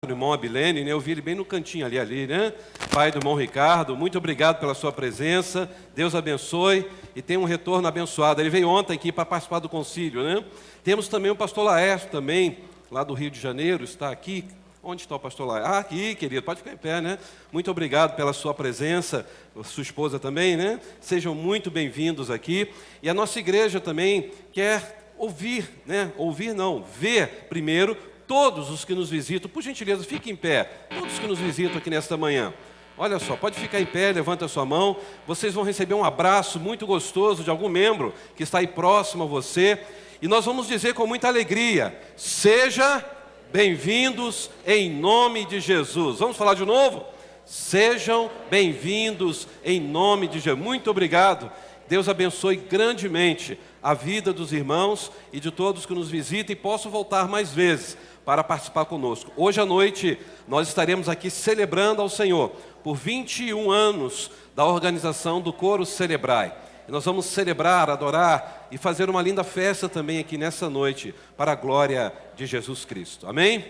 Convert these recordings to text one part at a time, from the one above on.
do irmão Abilene, né? Eu vi ele bem no cantinho ali, né? Pai do irmão Ricardo, muito obrigado pela sua presença, Deus abençoe e tenha um retorno abençoado. Ele veio ontem aqui para participar do concílio, né? Temos também o pastor Laércio também, lá do Rio de Janeiro, está aqui. Onde está o pastor Laércio? Aqui, querido, pode ficar em pé, né? Muito obrigado pela sua presença, sua esposa também, né? Sejam muito bem-vindos aqui. E a nossa igreja também quer ouvir, né? Ouvir não, ver primeiro todos os que nos visitam. Por gentileza, fiquem em pé, todos que nos visitam aqui nesta manhã. Olha só, pode ficar em pé, levanta a sua mão. Vocês vão receber um abraço muito gostoso de algum membro que está aí próximo a você. E nós vamos dizer com muita alegria: seja bem-vindos em nome de Jesus. Vamos falar de novo? Sejam bem-vindos em nome de Jesus. Muito obrigado. Deus abençoe grandemente a vida dos irmãos e de todos que nos visitam e possam voltar mais vezes para participar conosco. Hoje à noite nós estaremos aqui celebrando ao Senhor por 21 anos da organização do Coro Celebrai. E nós vamos celebrar, adorar e fazer uma linda festa também aqui nessa noite para a glória de Jesus Cristo. Amém?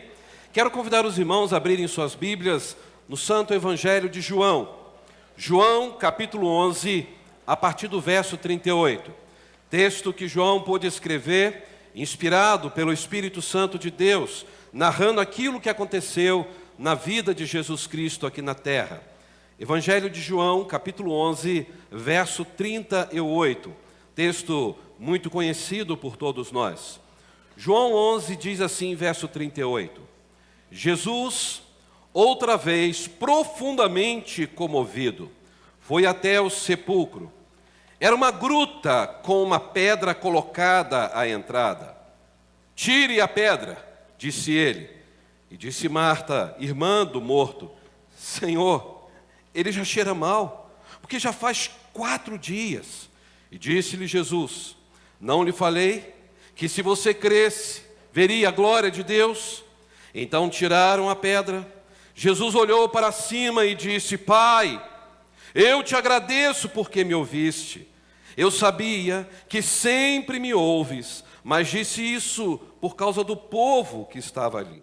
Quero convidar os irmãos a abrirem suas Bíblias no Santo Evangelho de João. João, capítulo 11, a partir do verso 38. Texto que João pôde escrever, inspirado pelo Espírito Santo de Deus, narrando aquilo que aconteceu na vida de Jesus Cristo aqui na terra. Evangelho de João, capítulo 11, verso 38. Texto muito conhecido por todos nós. João 11 diz assim, verso 38. Jesus, outra vez profundamente comovido, foi até o sepulcro. Era uma gruta com uma pedra colocada à entrada. Tire a pedra, disse ele. E disse Marta, irmã do morto, Senhor, ele já cheira mal, porque já faz 4 dias. E disse-lhe Jesus, não lhe falei que se você cresce, veria a glória de Deus? Então tiraram a pedra. Jesus olhou para cima e disse, Pai, eu te agradeço porque me ouviste. Eu sabia que sempre me ouves, mas disse isso por causa do povo que estava ali,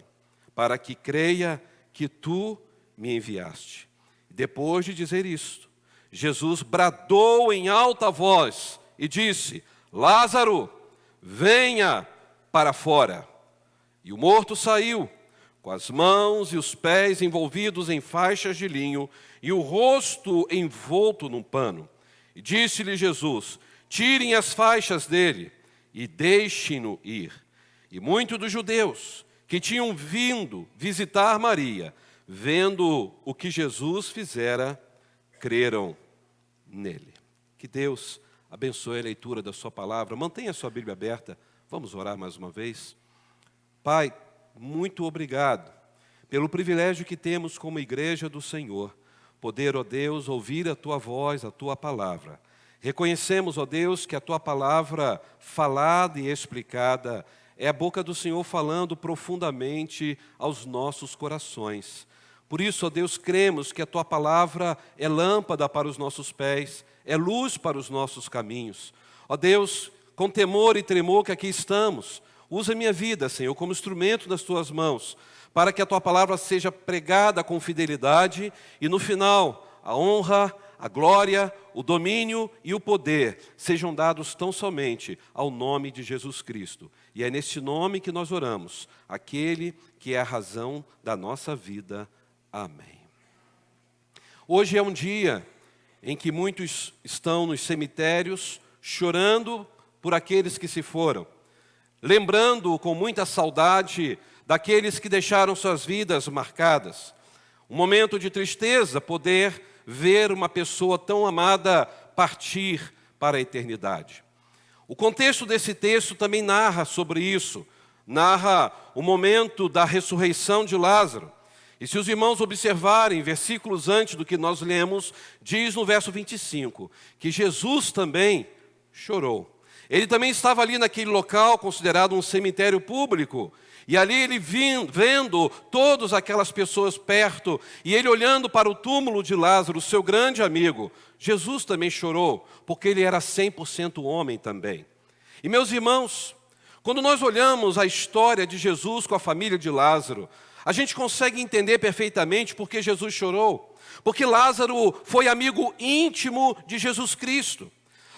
para que creia que tu me enviaste. Depois de dizer isto, Jesus bradou em alta voz e disse, Lázaro, venha para fora. E o morto saiu, com as mãos e os pés envolvidos em faixas de linho e o rosto envolto num pano. E disse-lhe Jesus, tirem as faixas dele e deixem-no ir. E muitos dos judeus que tinham vindo visitar Maria, vendo o que Jesus fizera, creram nele. Que Deus abençoe a leitura da sua palavra. Mantenha a sua Bíblia aberta. Vamos orar mais uma vez. Pai, muito obrigado pelo privilégio que temos como igreja do Senhor, poder, ó Deus, ouvir a Tua voz, a Tua palavra. Reconhecemos, ó Deus, que a Tua palavra falada e explicada é a boca do Senhor falando profundamente aos nossos corações. Por isso, ó Deus, cremos que a Tua palavra é lâmpada para os nossos pés, é luz para os nossos caminhos. Ó Deus, com temor e tremor que aqui estamos, usa minha vida, Senhor, como instrumento das Tuas mãos, para que a Tua palavra seja pregada com fidelidade e no final a honra, a glória, o domínio e o poder sejam dados tão somente ao nome de Jesus Cristo. E é nesse nome que nós oramos, aquele que é a razão da nossa vida. Amém. Hoje é um dia em que muitos estão nos cemitérios chorando por aqueles que se foram, lembrando com muita saudade daqueles que deixaram suas vidas marcadas. Um momento de tristeza poder ver uma pessoa tão amada partir para a eternidade. O contexto desse texto também narra sobre isso, narra o momento da ressurreição de Lázaro. E se os irmãos observarem versículos antes do que nós lemos, diz no verso 25, que Jesus também chorou. Ele também estava ali naquele local considerado um cemitério público. E ali ele vendo todas aquelas pessoas perto, e ele olhando para o túmulo de Lázaro, seu grande amigo, Jesus também chorou, porque ele era 100% homem também. E meus irmãos, quando nós olhamos a história de Jesus com a família de Lázaro, A gente consegue entender perfeitamente porque Jesus chorou. Porque Lázaro foi amigo íntimo de Jesus Cristo.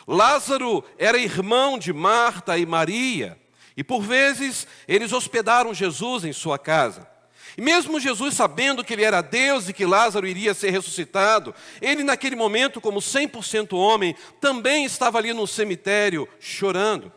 Lázaro era irmão de Marta e Maria. E por vezes eles hospedaram Jesus em sua casa. E mesmo Jesus sabendo que ele era Deus e que Lázaro iria ser ressuscitado, ele naquele momento, como 100% homem, também estava ali no cemitério chorando.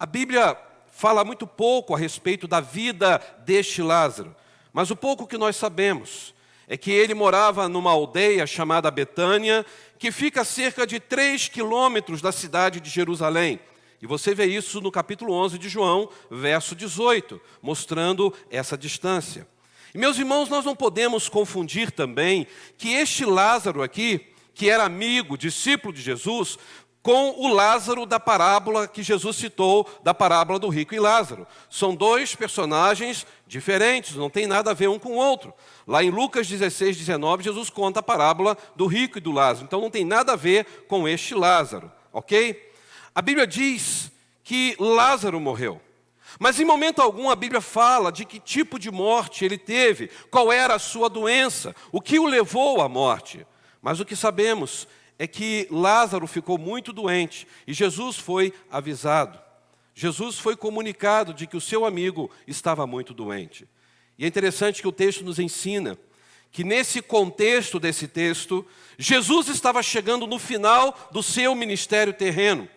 A Bíblia fala muito pouco a respeito da vida deste Lázaro, mas o pouco que nós sabemos é que ele morava numa aldeia chamada Betânia, que fica a cerca de 3 quilômetros da cidade de Jerusalém. E você vê isso no capítulo 11 de João, verso 18, mostrando essa distância. E, meus irmãos, nós não podemos confundir também que este Lázaro aqui, que era amigo, discípulo de Jesus, com o Lázaro da parábola que Jesus citou, da parábola do rico e Lázaro. São dois personagens diferentes, não tem nada a ver um com o outro. Lá em Lucas 16, 19, Jesus conta a parábola do rico e do Lázaro. Então não tem nada a ver com este Lázaro, ok? A Bíblia diz que Lázaro morreu. Mas em momento algum a Bíblia fala de que tipo de morte ele teve, qual era a sua doença, o que o levou à morte. Mas o que sabemos é que Lázaro ficou muito doente e Jesus foi avisado. Jesus foi comunicado de que o seu amigo estava muito doente. E é interessante que o texto nos ensina que nesse contexto desse texto, Jesus estava chegando no final do seu ministério terreno.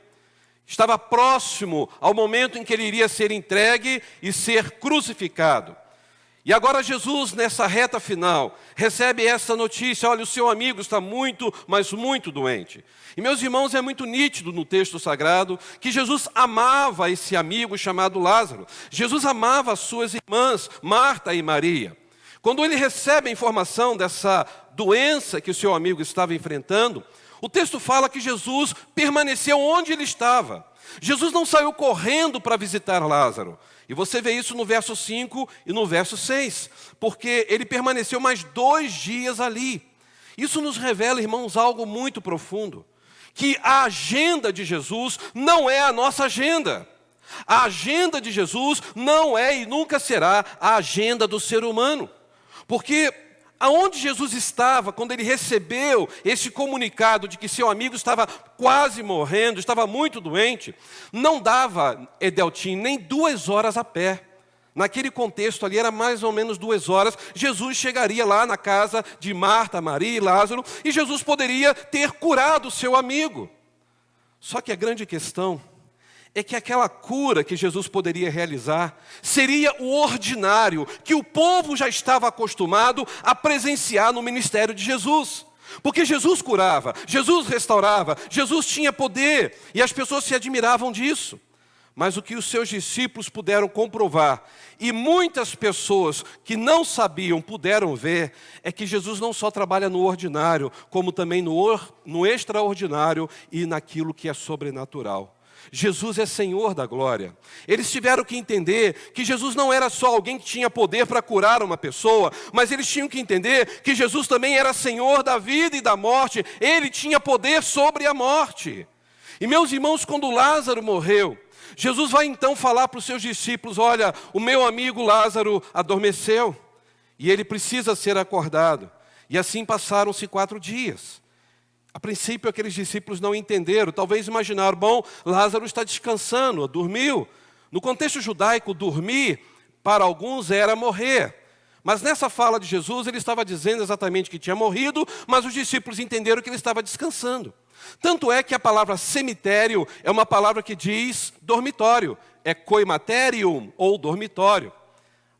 Estava próximo ao momento em que ele iria ser entregue e ser crucificado. E agora Jesus, nessa reta final, recebe essa notícia: olha, o seu amigo está muito, mas muito doente. E, meus irmãos, é muito nítido no texto sagrado que Jesus amava esse amigo chamado Lázaro. Jesus amava as suas irmãs, Marta e Maria. Quando ele recebe a informação dessa doença que o seu amigo estava enfrentando, o texto fala que Jesus permaneceu onde ele estava. Jesus não saiu correndo para visitar Lázaro. E você vê isso no verso 5 e no verso 6. Porque ele permaneceu mais 2 dias ali. Isso nos revela, irmãos, algo muito profundo. Que a agenda de Jesus não é a nossa agenda. A agenda de Jesus não é e nunca será a agenda do ser humano. Porque aonde Jesus estava, quando ele recebeu esse comunicado de que seu amigo estava quase morrendo, estava muito doente, não dava, Edeltim, nem 2 horas a pé. Naquele contexto ali, era mais ou menos 2 horas, Jesus chegaria lá na casa de Marta, Maria e Lázaro, e Jesus poderia ter curado seu amigo. Só que a grande questão é que aquela cura que Jesus poderia realizar seria o ordinário, que o povo já estava acostumado a presenciar no ministério de Jesus. Porque Jesus curava, Jesus restaurava, Jesus tinha poder, e as pessoas se admiravam disso. Mas o que os seus discípulos puderam comprovar, e muitas pessoas que não sabiam puderam ver, é que Jesus não só trabalha no ordinário, como também no extraordinário e naquilo que é sobrenatural. Jesus é Senhor da glória. Eles tiveram que entender que Jesus não era só alguém que tinha poder para curar uma pessoa, mas eles tinham que entender que Jesus também era Senhor da vida e da morte. Ele tinha poder sobre a morte. E, meus irmãos, quando Lázaro morreu, Jesus vai então falar para os seus discípulos: olha, o meu amigo Lázaro adormeceu e ele precisa ser acordado. E assim passaram-se 4 dias. A princípio, aqueles discípulos não entenderam, talvez imaginaram: bom, Lázaro está descansando, dormiu. No contexto judaico, dormir para alguns era morrer. Mas nessa fala de Jesus, ele estava dizendo exatamente que tinha morrido, mas os discípulos entenderam que ele estava descansando. Tanto é que a palavra cemitério é uma palavra que diz dormitório, é koimaterium, ou dormitório.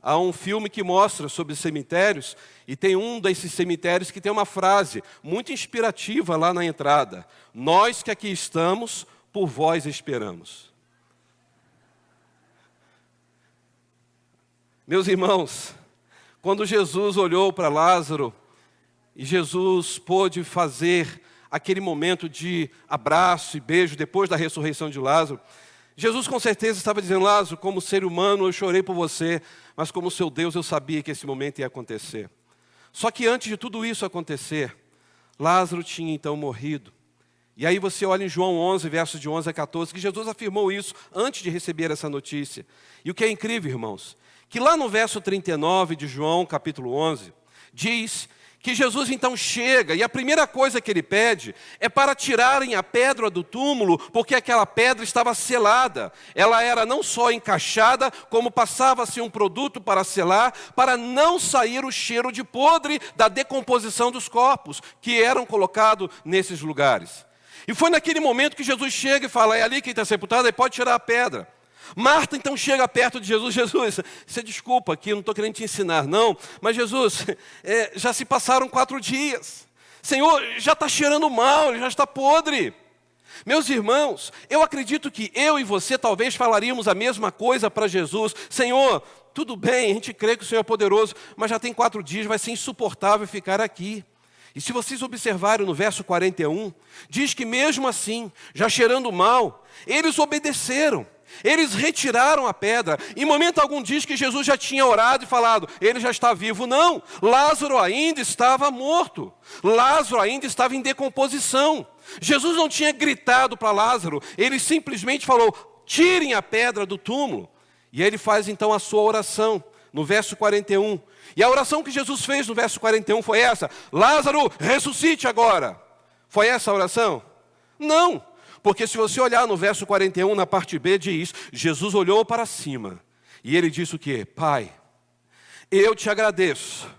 Há um filme que mostra sobre cemitérios, e tem um desses cemitérios que tem uma frase muito inspirativa lá na entrada: nós que aqui estamos, por vós esperamos. Meus irmãos, quando Jesus olhou para Lázaro, e Jesus pôde fazer aquele momento de abraço e beijo depois da ressurreição de Lázaro, Jesus com certeza estava dizendo: Lázaro, como ser humano eu chorei por você, mas como seu Deus eu sabia que esse momento ia acontecer. Só que antes de tudo isso acontecer, Lázaro tinha então morrido. E aí você olha em João 11, versos de 11 a 14, que Jesus afirmou isso antes de receber essa notícia. E o que é incrível, irmãos, que lá no verso 39 de João, capítulo 11, diz que Jesus então chega e a primeira coisa que ele pede é para tirarem a pedra do túmulo, porque aquela pedra estava selada. Ela era não só encaixada, como passava-se um produto para selar, para não sair o cheiro de podre da decomposição dos corpos que eram colocados nesses lugares. E foi naquele momento que Jesus chega e fala, é ali quem está sepultado, aí pode tirar a pedra. Marta então chega perto de Jesus, você desculpa aqui, eu não estou querendo te ensinar não, mas Jesus, já se passaram 4 dias, Senhor, já está cheirando mal, já está podre. Meus irmãos, eu acredito que eu e você talvez falaríamos a mesma coisa para Jesus, Senhor, tudo bem, a gente crê que o Senhor é poderoso, mas já tem 4 dias, vai ser insuportável ficar aqui. E se vocês observarem no verso 41, diz que mesmo assim, já cheirando mal, eles obedeceram. Eles retiraram a pedra. Em momento algum diz que Jesus já tinha orado e falado, ele já está vivo. Não, Lázaro ainda estava morto. Lázaro ainda estava em decomposição. Jesus não tinha gritado para Lázaro, ele simplesmente falou, tirem a pedra do túmulo. E ele faz então a sua oração, no verso 41. E a oração que Jesus fez no verso 41 foi essa, Lázaro, ressuscite agora. Foi essa a oração? Não. Porque se você olhar no verso 41, na parte B, diz, Jesus olhou para cima e ele disse o quê? Pai, eu te agradeço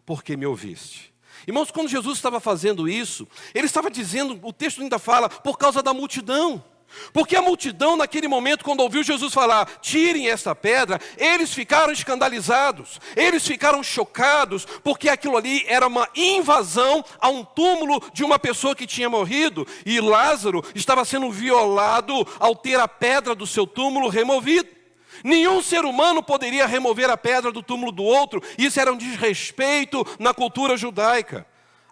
porque me ouviste. Irmãos, quando Jesus estava fazendo isso, ele estava dizendo, o texto ainda fala, por causa da multidão. Porque a multidão naquele momento, quando ouviu Jesus falar, tirem essa pedra, eles ficaram escandalizados, eles ficaram chocados, porque aquilo ali era uma invasão a um túmulo de uma pessoa que tinha morrido, e Lázaro estava sendo violado ao ter a pedra do seu túmulo removida. Nenhum ser humano poderia remover a pedra do túmulo do outro, isso era um desrespeito na cultura judaica,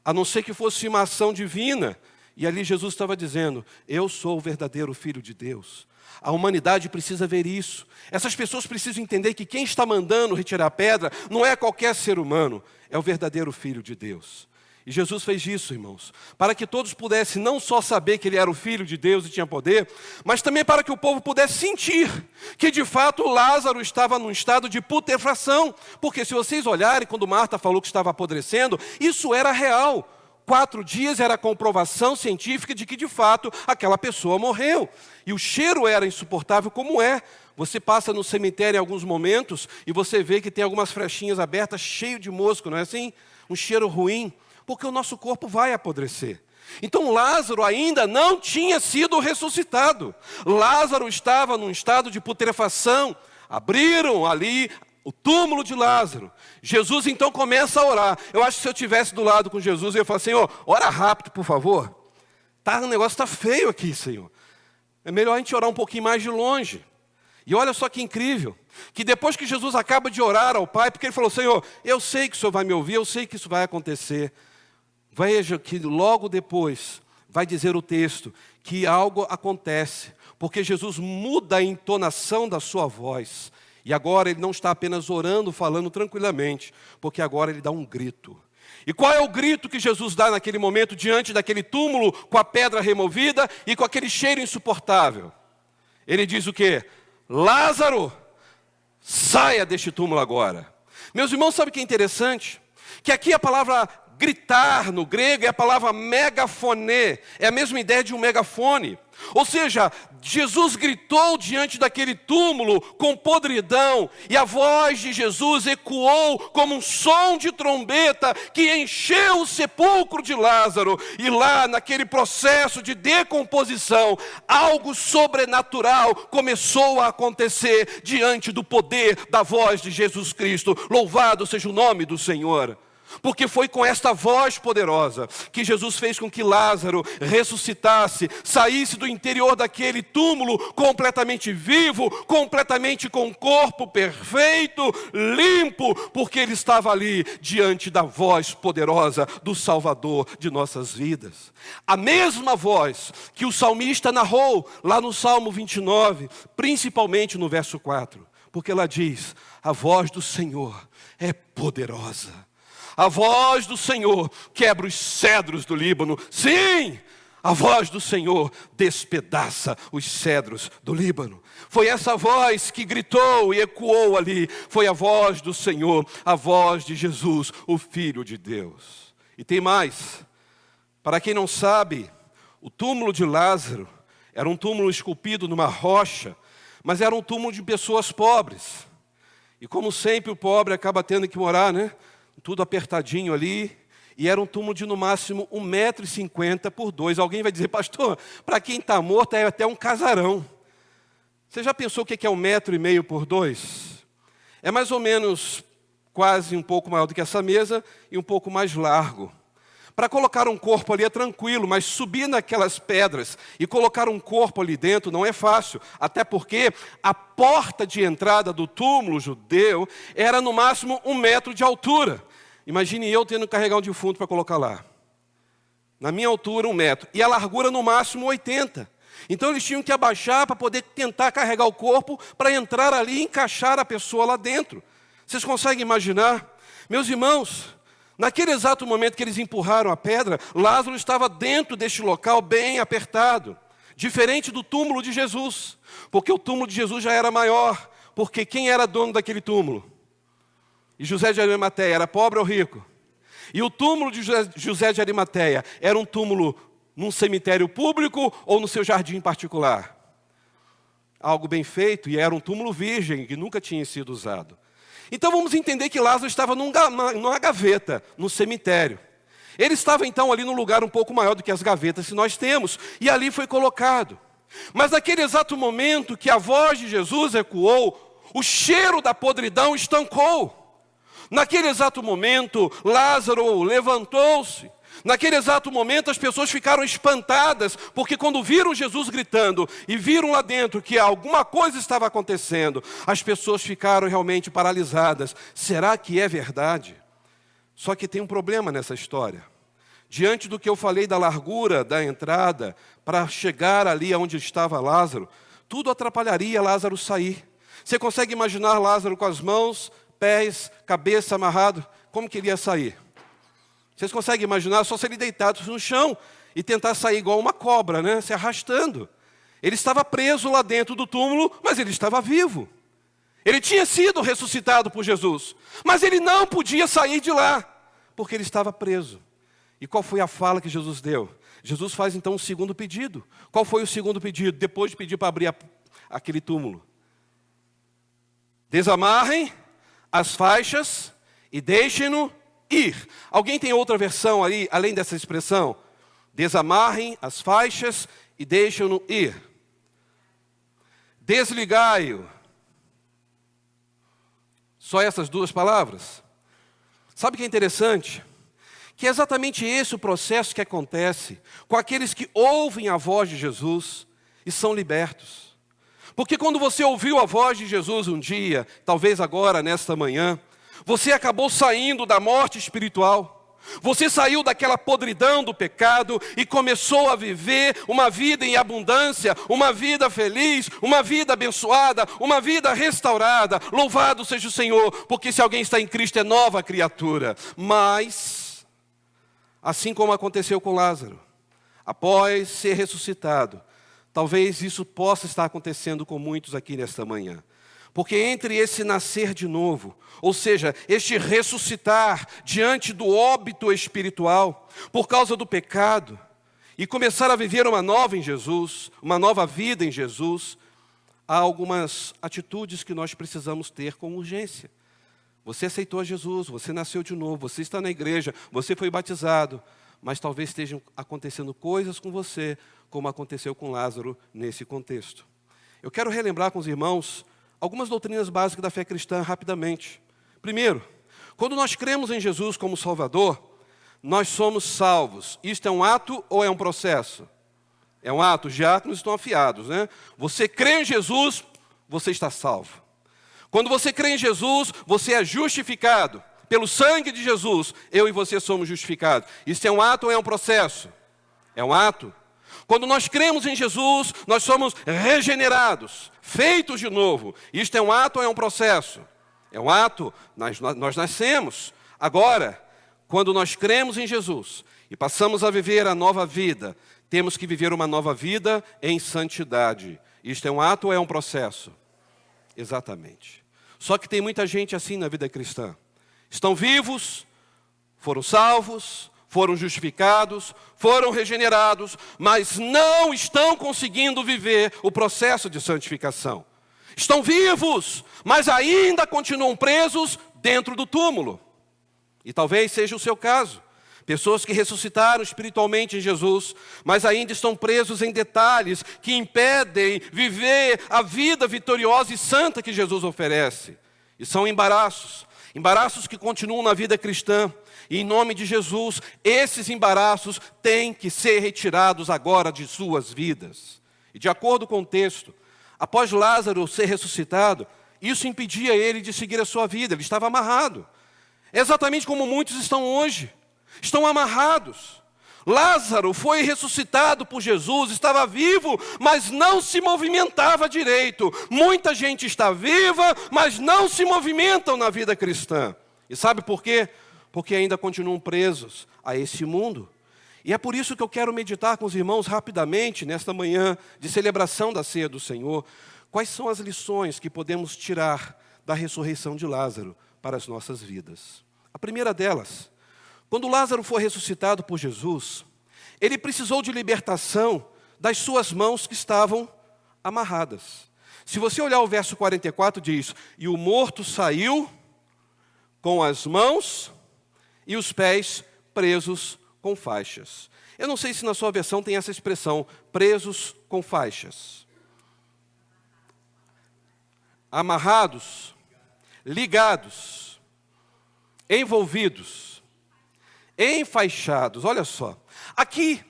a não ser que fosse uma ação divina. E ali Jesus estava dizendo, eu sou o verdadeiro Filho de Deus. A humanidade precisa ver isso. Essas pessoas precisam entender que quem está mandando retirar a pedra não é qualquer ser humano, é o verdadeiro Filho de Deus. E Jesus fez isso, irmãos, para que todos pudessem não só saber que ele era o Filho de Deus e tinha poder, mas também para que o povo pudesse sentir que de fato Lázaro estava num estado de putrefação. Porque se vocês olharem, quando Marta falou que estava apodrecendo, isso era real. 4 dias era a comprovação científica de que, de fato, aquela pessoa morreu. E o cheiro era insuportável, como é. Você passa no cemitério em alguns momentos e você vê que tem algumas frechinhas abertas, cheio de mosco, não é assim? Um cheiro ruim, porque o nosso corpo vai apodrecer. Então Lázaro ainda não tinha sido ressuscitado. Lázaro estava num estado de putrefação. Abriram ali o túmulo de Lázaro. Jesus então começa a orar. Eu acho que se eu estivesse do lado com Jesus, eu ia falar, Senhor, ora rápido, por favor. O negócio está feio aqui, Senhor. É melhor a gente orar um pouquinho mais de longe. E olha só que incrível, que depois que Jesus acaba de orar ao Pai, porque ele falou, Senhor, eu sei que o Senhor vai me ouvir, eu sei que isso vai acontecer. Veja que logo depois vai dizer o texto que algo acontece, porque Jesus muda a entonação da sua voz. E agora ele não está apenas orando, falando tranquilamente, porque agora ele dá um grito. E qual é o grito que Jesus dá naquele momento, diante daquele túmulo, com a pedra removida e com aquele cheiro insuportável? Ele diz o quê? Lázaro, saia deste túmulo agora. Meus irmãos, sabe o que é interessante? Que aqui a palavra gritar no grego é a palavra megafone, é a mesma ideia de um megafone. Ou seja, Jesus gritou diante daquele túmulo com podridão, e a voz de Jesus ecoou como um som de trombeta que encheu o sepulcro de Lázaro. E lá, naquele processo de decomposição, algo sobrenatural começou a acontecer diante do poder da voz de Jesus Cristo. Louvado seja o nome do Senhor. Porque foi com esta voz poderosa que Jesus fez com que Lázaro ressuscitasse, saísse do interior daquele túmulo completamente vivo, completamente com corpo perfeito, limpo, porque ele estava ali diante da voz poderosa do Salvador de nossas vidas. A mesma voz que o salmista narrou lá no Salmo 29, principalmente no verso 4, porque ela diz, a voz do Senhor é poderosa. A voz do Senhor quebra os cedros do Líbano. Sim, A voz do Senhor despedaça os cedros do Líbano. Foi essa voz que gritou e ecoou ali. Foi a voz do Senhor, a voz de Jesus, o Filho de Deus. E tem mais. Para quem não sabe, o túmulo de Lázaro era um túmulo esculpido numa rocha, mas era um túmulo de pessoas pobres. E como sempre o pobre acaba tendo que morar, né? Tudo apertadinho ali. E era um túmulo de no máximo 1,50 m por 2. Alguém vai dizer, pastor, para quem está morto é até um casarão. Você já pensou o que é 1,5 m por 2? É mais ou menos quase um pouco maior do que essa mesa e um pouco mais largo. Para colocar um corpo ali é tranquilo, mas subir naquelas pedras e colocar um corpo ali dentro não é fácil. Até porque a porta de entrada do túmulo judeu era no máximo 1 metro de altura. Imagine eu tendo que carregar um defunto para colocar lá. Na minha altura, 1 metro. E a largura no máximo 80. Então eles tinham que abaixar para poder tentar carregar o corpo para entrar ali e encaixar a pessoa lá dentro. Vocês conseguem imaginar? Meus irmãos, naquele exato momento que eles empurraram a pedra, Lázaro estava dentro deste local bem apertado. Diferente do túmulo de Jesus. Porque o túmulo de Jesus já era maior. Porque quem era dono daquele túmulo? E José de Arimateia era pobre ou rico? E o túmulo de José de Arimateia era um túmulo num cemitério público ou no seu jardim particular? Algo bem feito, e era um túmulo virgem, que nunca tinha sido usado. Então vamos entender que Lázaro estava numa gaveta, no cemitério. Ele estava então ali num lugar um pouco maior do que as gavetas que nós temos, e ali foi colocado. Mas naquele exato momento que a voz de Jesus ecoou, o cheiro da podridão estancou. Naquele exato momento, Lázaro levantou-se. Naquele exato momento, as pessoas ficaram espantadas, porque quando viram Jesus gritando e viram lá dentro que alguma coisa estava acontecendo, as pessoas ficaram realmente paralisadas. Será que é verdade? Só que tem um problema nessa história. Diante do que eu falei da largura da entrada, para chegar ali onde estava Lázaro, tudo atrapalharia Lázaro sair. Você consegue imaginar Lázaro com as mãos, pés, cabeça amarrado? Como que ele ia sair? Vocês conseguem imaginar? Só se ele deitasse no chão e tentar sair igual uma cobra, né? Se arrastando. Ele estava preso lá dentro do túmulo, mas ele estava vivo. Ele tinha sido ressuscitado por Jesus, mas ele não podia sair de lá, porque ele estava preso. E qual foi a fala que Jesus deu? Jesus faz então um segundo pedido. Qual foi o segundo pedido? Depois de pedir para abrir aquele túmulo. Desamarrem as faixas e deixem-no ir. Alguém tem outra versão aí, além dessa expressão? Desamarrem as faixas e deixem-no ir. Desligai-o. Só essas duas palavras? Sabe o que é interessante? Que é exatamente esse o processo que acontece com aqueles que ouvem a voz de Jesus e são libertos. Porque quando você ouviu a voz de Jesus um dia, talvez agora, nesta manhã, você acabou saindo da morte espiritual. Você saiu daquela podridão do pecado e começou a viver uma vida em abundância, uma vida feliz, uma vida abençoada, uma vida restaurada. Louvado seja o Senhor, porque se alguém está em Cristo é nova criatura. Mas, assim como aconteceu com Lázaro, após ser ressuscitado, talvez isso possa estar acontecendo com muitos aqui nesta manhã. Porque entre esse nascer de novo, ou seja, este ressuscitar diante do óbito espiritual, por causa do pecado, e começar a viver uma nova em Jesus, uma nova vida em Jesus, há algumas atitudes que nós precisamos ter com urgência. Você aceitou Jesus, você nasceu de novo, você está na igreja, você foi batizado, mas talvez estejam acontecendo coisas com você, como aconteceu com Lázaro nesse contexto. Eu quero relembrar com os irmãos algumas doutrinas básicas da fé cristã rapidamente. Primeiro, quando nós cremos em Jesus como Salvador, nós somos salvos. Isto é um ato ou é um processo? É um ato, os diáconos estão afiados, né? Você crê em Jesus, você está salvo. Quando você crê em Jesus, você é justificado. Pelo sangue de Jesus, eu e você somos justificados. Isso é um ato ou é um processo? É um ato. Quando nós cremos em Jesus, nós somos regenerados, feitos de novo. Isto é um ato ou é um processo? É um ato, nós nascemos. Agora, quando nós cremos em Jesus e passamos a viver a nova vida, temos que viver uma nova vida em santidade. Isto é um ato ou é um processo? Exatamente. Só que tem muita gente assim na vida cristã. Estão vivos, foram salvos, foram justificados, foram regenerados, mas não estão conseguindo viver o processo de santificação. Estão vivos, mas ainda continuam presos dentro do túmulo. E talvez seja o seu caso. Pessoas que ressuscitaram espiritualmente em Jesus, mas ainda estão presos em detalhes que impedem viver a vida vitoriosa e santa que Jesus oferece. E são embaraços que continuam na vida cristã. E em nome de Jesus, esses embaraços têm que ser retirados agora de suas vidas. E de acordo com o texto, após Lázaro ser ressuscitado, isso impedia ele de seguir a sua vida, ele estava amarrado. É exatamente como muitos estão hoje. Estão amarrados. Lázaro foi ressuscitado por Jesus, estava vivo, mas não se movimentava direito. Muita gente está viva, mas não se movimentam na vida cristã. E sabe por quê? Porque ainda continuam presos a esse mundo. E é por isso que eu quero meditar com os irmãos rapidamente, nesta manhã de celebração da ceia do Senhor, quais são as lições que podemos tirar da ressurreição de Lázaro para as nossas vidas. A primeira delas: quando Lázaro foi ressuscitado por Jesus, ele precisou de libertação das suas mãos que estavam amarradas. Se você olhar o verso 44, diz: e o morto saiu com as mãos e os pés presos com faixas. Eu não sei se na sua versão tem essa expressão, presos com faixas. Amarrados, ligados, envolvidos, enfaixados, olha só. Aqui,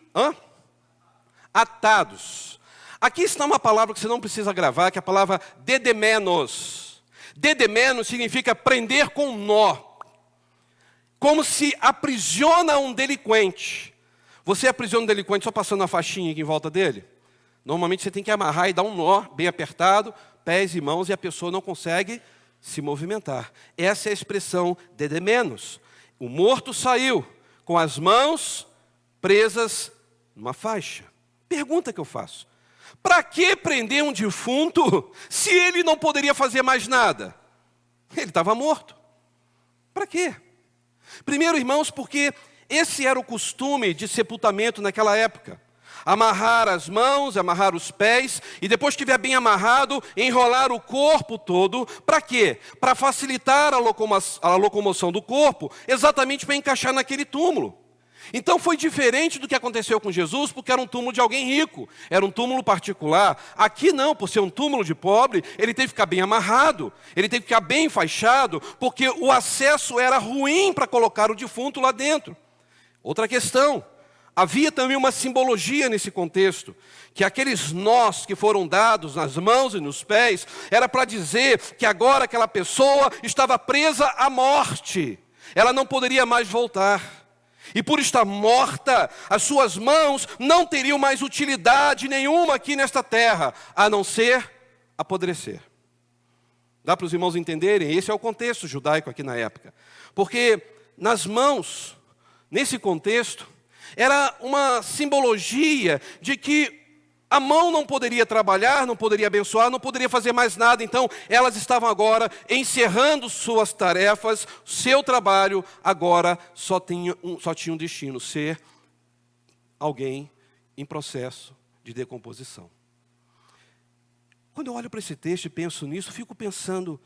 atados. Aqui está uma palavra que você não precisa gravar, que é a palavra dedemenos. Dedemenos significa prender com nó. Como se aprisiona um delinquente. Você aprisiona um delinquente só passando a faixinha aqui em volta dele? Normalmente você tem que amarrar e dar um nó bem apertado, pés e mãos, e a pessoa não consegue se movimentar. Essa é a expressão dedemenos. O morto saiu com as mãos presas numa faixa. Pergunta que eu faço: para que prender um defunto se ele não poderia fazer mais nada? Ele estava morto. Para quê? Primeiro, irmãos, porque esse era o costume de sepultamento naquela época. Amarrar as mãos, amarrar os pés, e depois que estiver bem amarrado, enrolar o corpo todo. Para quê? Para facilitar a locomoção do corpo, exatamente para encaixar naquele túmulo. Então foi diferente do que aconteceu com Jesus, porque era um túmulo de alguém rico, era um túmulo particular. Aqui não, por ser um túmulo de pobre, ele teve que ficar bem amarrado, ele teve que ficar bem enfaixado, porque o acesso era ruim para colocar o defunto lá dentro. Outra questão: havia também uma simbologia nesse contexto, que aqueles nós que foram dados nas mãos e nos pés, era para dizer que agora aquela pessoa estava presa à morte, ela não poderia mais voltar. E por estar morta, as suas mãos não teriam mais utilidade nenhuma aqui nesta terra, a não ser apodrecer. Dá para os irmãos entenderem? Esse é o contexto judaico aqui na época. Porque nas mãos, nesse contexto, era uma simbologia de que a mão não poderia trabalhar, não poderia abençoar, não poderia fazer mais nada. Então, elas estavam agora encerrando suas tarefas, seu trabalho agora só tinha um destino: ser alguém em processo de decomposição. Quando eu olho para esse texto e penso nisso, fico pensando,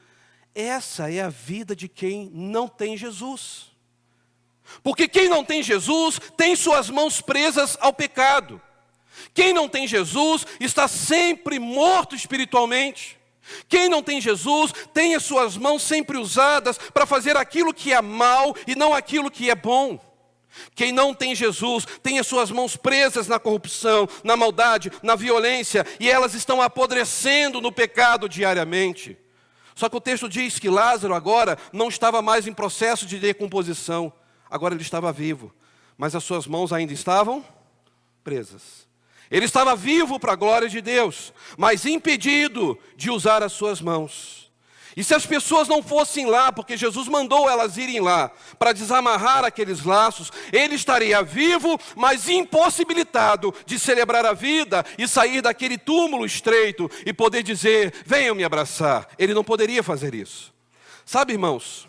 essa é a vida de quem não tem Jesus. Porque quem não tem Jesus tem suas mãos presas ao pecado. Quem não tem Jesus está sempre morto espiritualmente. Quem não tem Jesus tem as suas mãos sempre usadas para fazer aquilo que é mal e não aquilo que é bom. Quem não tem Jesus tem as suas mãos presas na corrupção, na maldade, na violência, e elas estão apodrecendo no pecado diariamente. Só que o texto diz que Lázaro agora não estava mais em processo de decomposição. Agora ele estava vivo, mas as suas mãos ainda estavam presas. Ele estava vivo para a glória de Deus, mas impedido de usar as suas mãos. E se as pessoas não fossem lá, porque Jesus mandou elas irem lá, para desamarrar aqueles laços, ele estaria vivo, mas impossibilitado de celebrar a vida e sair daquele túmulo estreito e poder dizer, venham me abraçar. Ele não poderia fazer isso. Sabe, irmãos,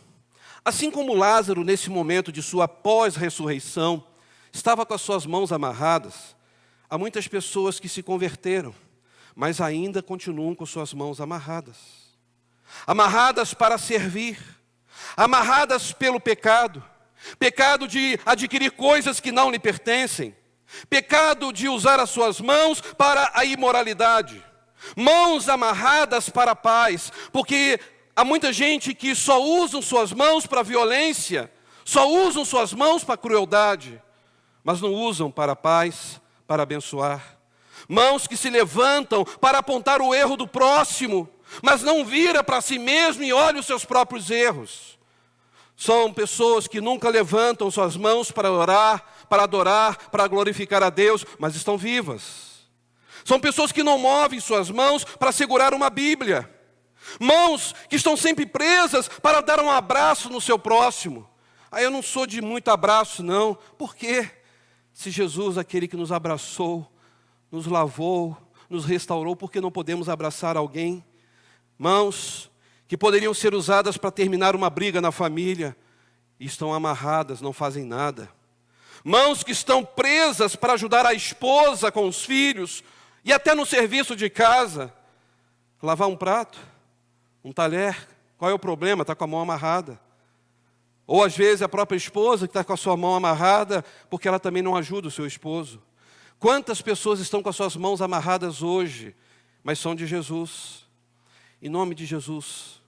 assim como Lázaro, nesse momento de sua pós-ressurreição, estava com as suas mãos amarradas, há muitas pessoas que se converteram, mas ainda continuam com suas mãos amarradas. Amarradas para servir, amarradas pelo pecado, pecado de adquirir coisas que não lhe pertencem, pecado de usar as suas mãos para a imoralidade, mãos amarradas para a paz, porque há muita gente que só usa suas mãos para a violência, só usam suas mãos para a crueldade, mas não usam para a paz, para abençoar. Mãos que se levantam para apontar o erro do próximo, mas não vira para si mesmo e olha os seus próprios erros. São pessoas que nunca levantam suas mãos para orar, para adorar, para glorificar a Deus, mas estão vivas. São pessoas que não movem suas mãos para segurar uma Bíblia. Mãos que estão sempre presas para dar um abraço no seu próximo. Eu não sou de muito abraço, não. Por quê? Se Jesus, aquele que nos abraçou, nos lavou, nos restaurou, por que não podemos abraçar alguém? Mãos que poderiam ser usadas para terminar uma briga na família, e estão amarradas, não fazem nada. Mãos que estão presas para ajudar a esposa com os filhos, e até no serviço de casa. Lavar um prato, um talher, qual é o problema? Está com a mão amarrada. Ou às vezes a própria esposa que está com a sua mão amarrada, porque ela também não ajuda o seu esposo. Quantas pessoas estão com as suas mãos amarradas hoje, mas são de Jesus? Em nome de Jesus,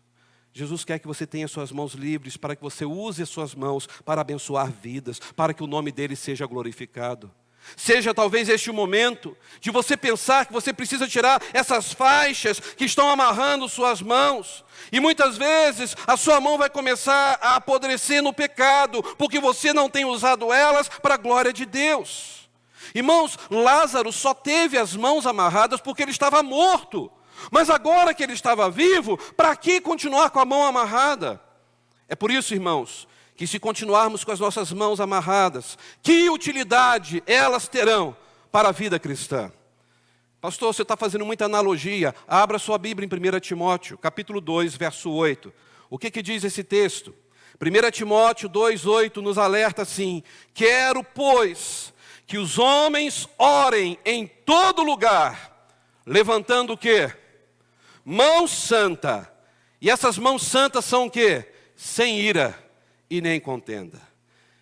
Jesus quer que você tenha suas mãos livres, para que você use as suas mãos para abençoar vidas, para que o nome dele seja glorificado. Seja talvez este o momento de você pensar que você precisa tirar essas faixas que estão amarrando suas mãos. E muitas vezes a sua mão vai começar a apodrecer no pecado, porque você não tem usado elas para a glória de Deus. Irmãos, Lázaro só teve as mãos amarradas porque ele estava morto. Mas agora que ele estava vivo, para que continuar com a mão amarrada? É por isso, irmãos, que se continuarmos com as nossas mãos amarradas, que utilidade elas terão para a vida cristã? Pastor, você está fazendo muita analogia. Abra sua Bíblia em 1 Timóteo, capítulo 2, verso 8. O que diz esse texto? 1 Timóteo 2,8 nos alerta assim: quero, pois, que os homens orem em todo lugar, levantando o quê? Mão santa. E essas mãos santas são o quê? Sem ira e nem contenda.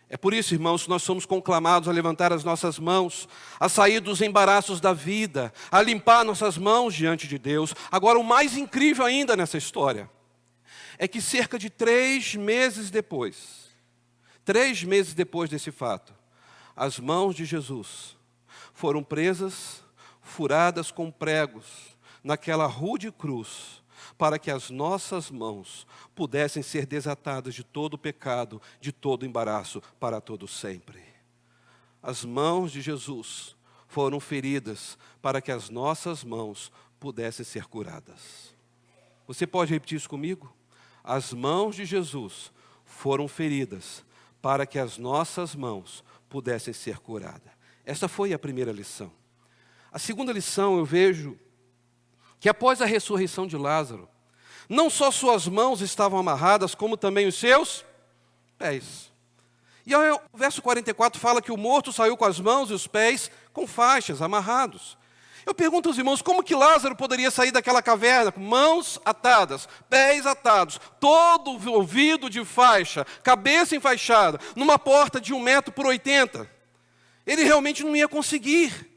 É por isso, irmãos, que nós somos conclamados a levantar as nossas mãos, a sair dos embaraços da vida, a limpar nossas mãos diante de Deus. Agora, o mais incrível ainda nessa história é que cerca de 3 meses depois desse fato, as mãos de Jesus foram presas, furadas com pregos, naquela rude cruz, para que as nossas mãos pudessem ser desatadas de todo o pecado, de todo embaraço, para todo sempre. As mãos de Jesus foram feridas para que as nossas mãos pudessem ser curadas. Você pode repetir isso comigo? As mãos de Jesus foram feridas para que as nossas mãos pudessem ser curadas. Essa foi a primeira lição. A segunda lição eu vejo que após a ressurreição de Lázaro, não só suas mãos estavam amarradas, como também os seus pés. E o verso 44 fala que o morto saiu com as mãos e os pés com faixas, amarrados. Eu pergunto aos irmãos, como que Lázaro poderia sair daquela caverna com mãos atadas, pés atados, todo envolvido de faixa, cabeça enfaixada, numa porta de 1 metro por 80? Ele realmente não ia conseguir.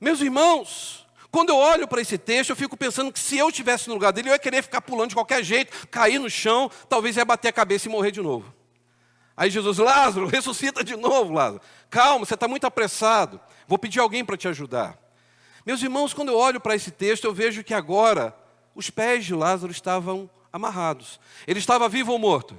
Meus irmãos, quando eu olho para esse texto, eu fico pensando que se eu estivesse no lugar dele, eu ia querer ficar pulando de qualquer jeito, cair no chão, talvez ia bater a cabeça e morrer de novo. Aí Jesus, Lázaro, ressuscita de novo, Lázaro. Calma, você está muito apressado. Vou pedir alguém para te ajudar. Meus irmãos, quando eu olho para esse texto, eu vejo que agora os pés de Lázaro estavam amarrados. Ele estava vivo ou morto?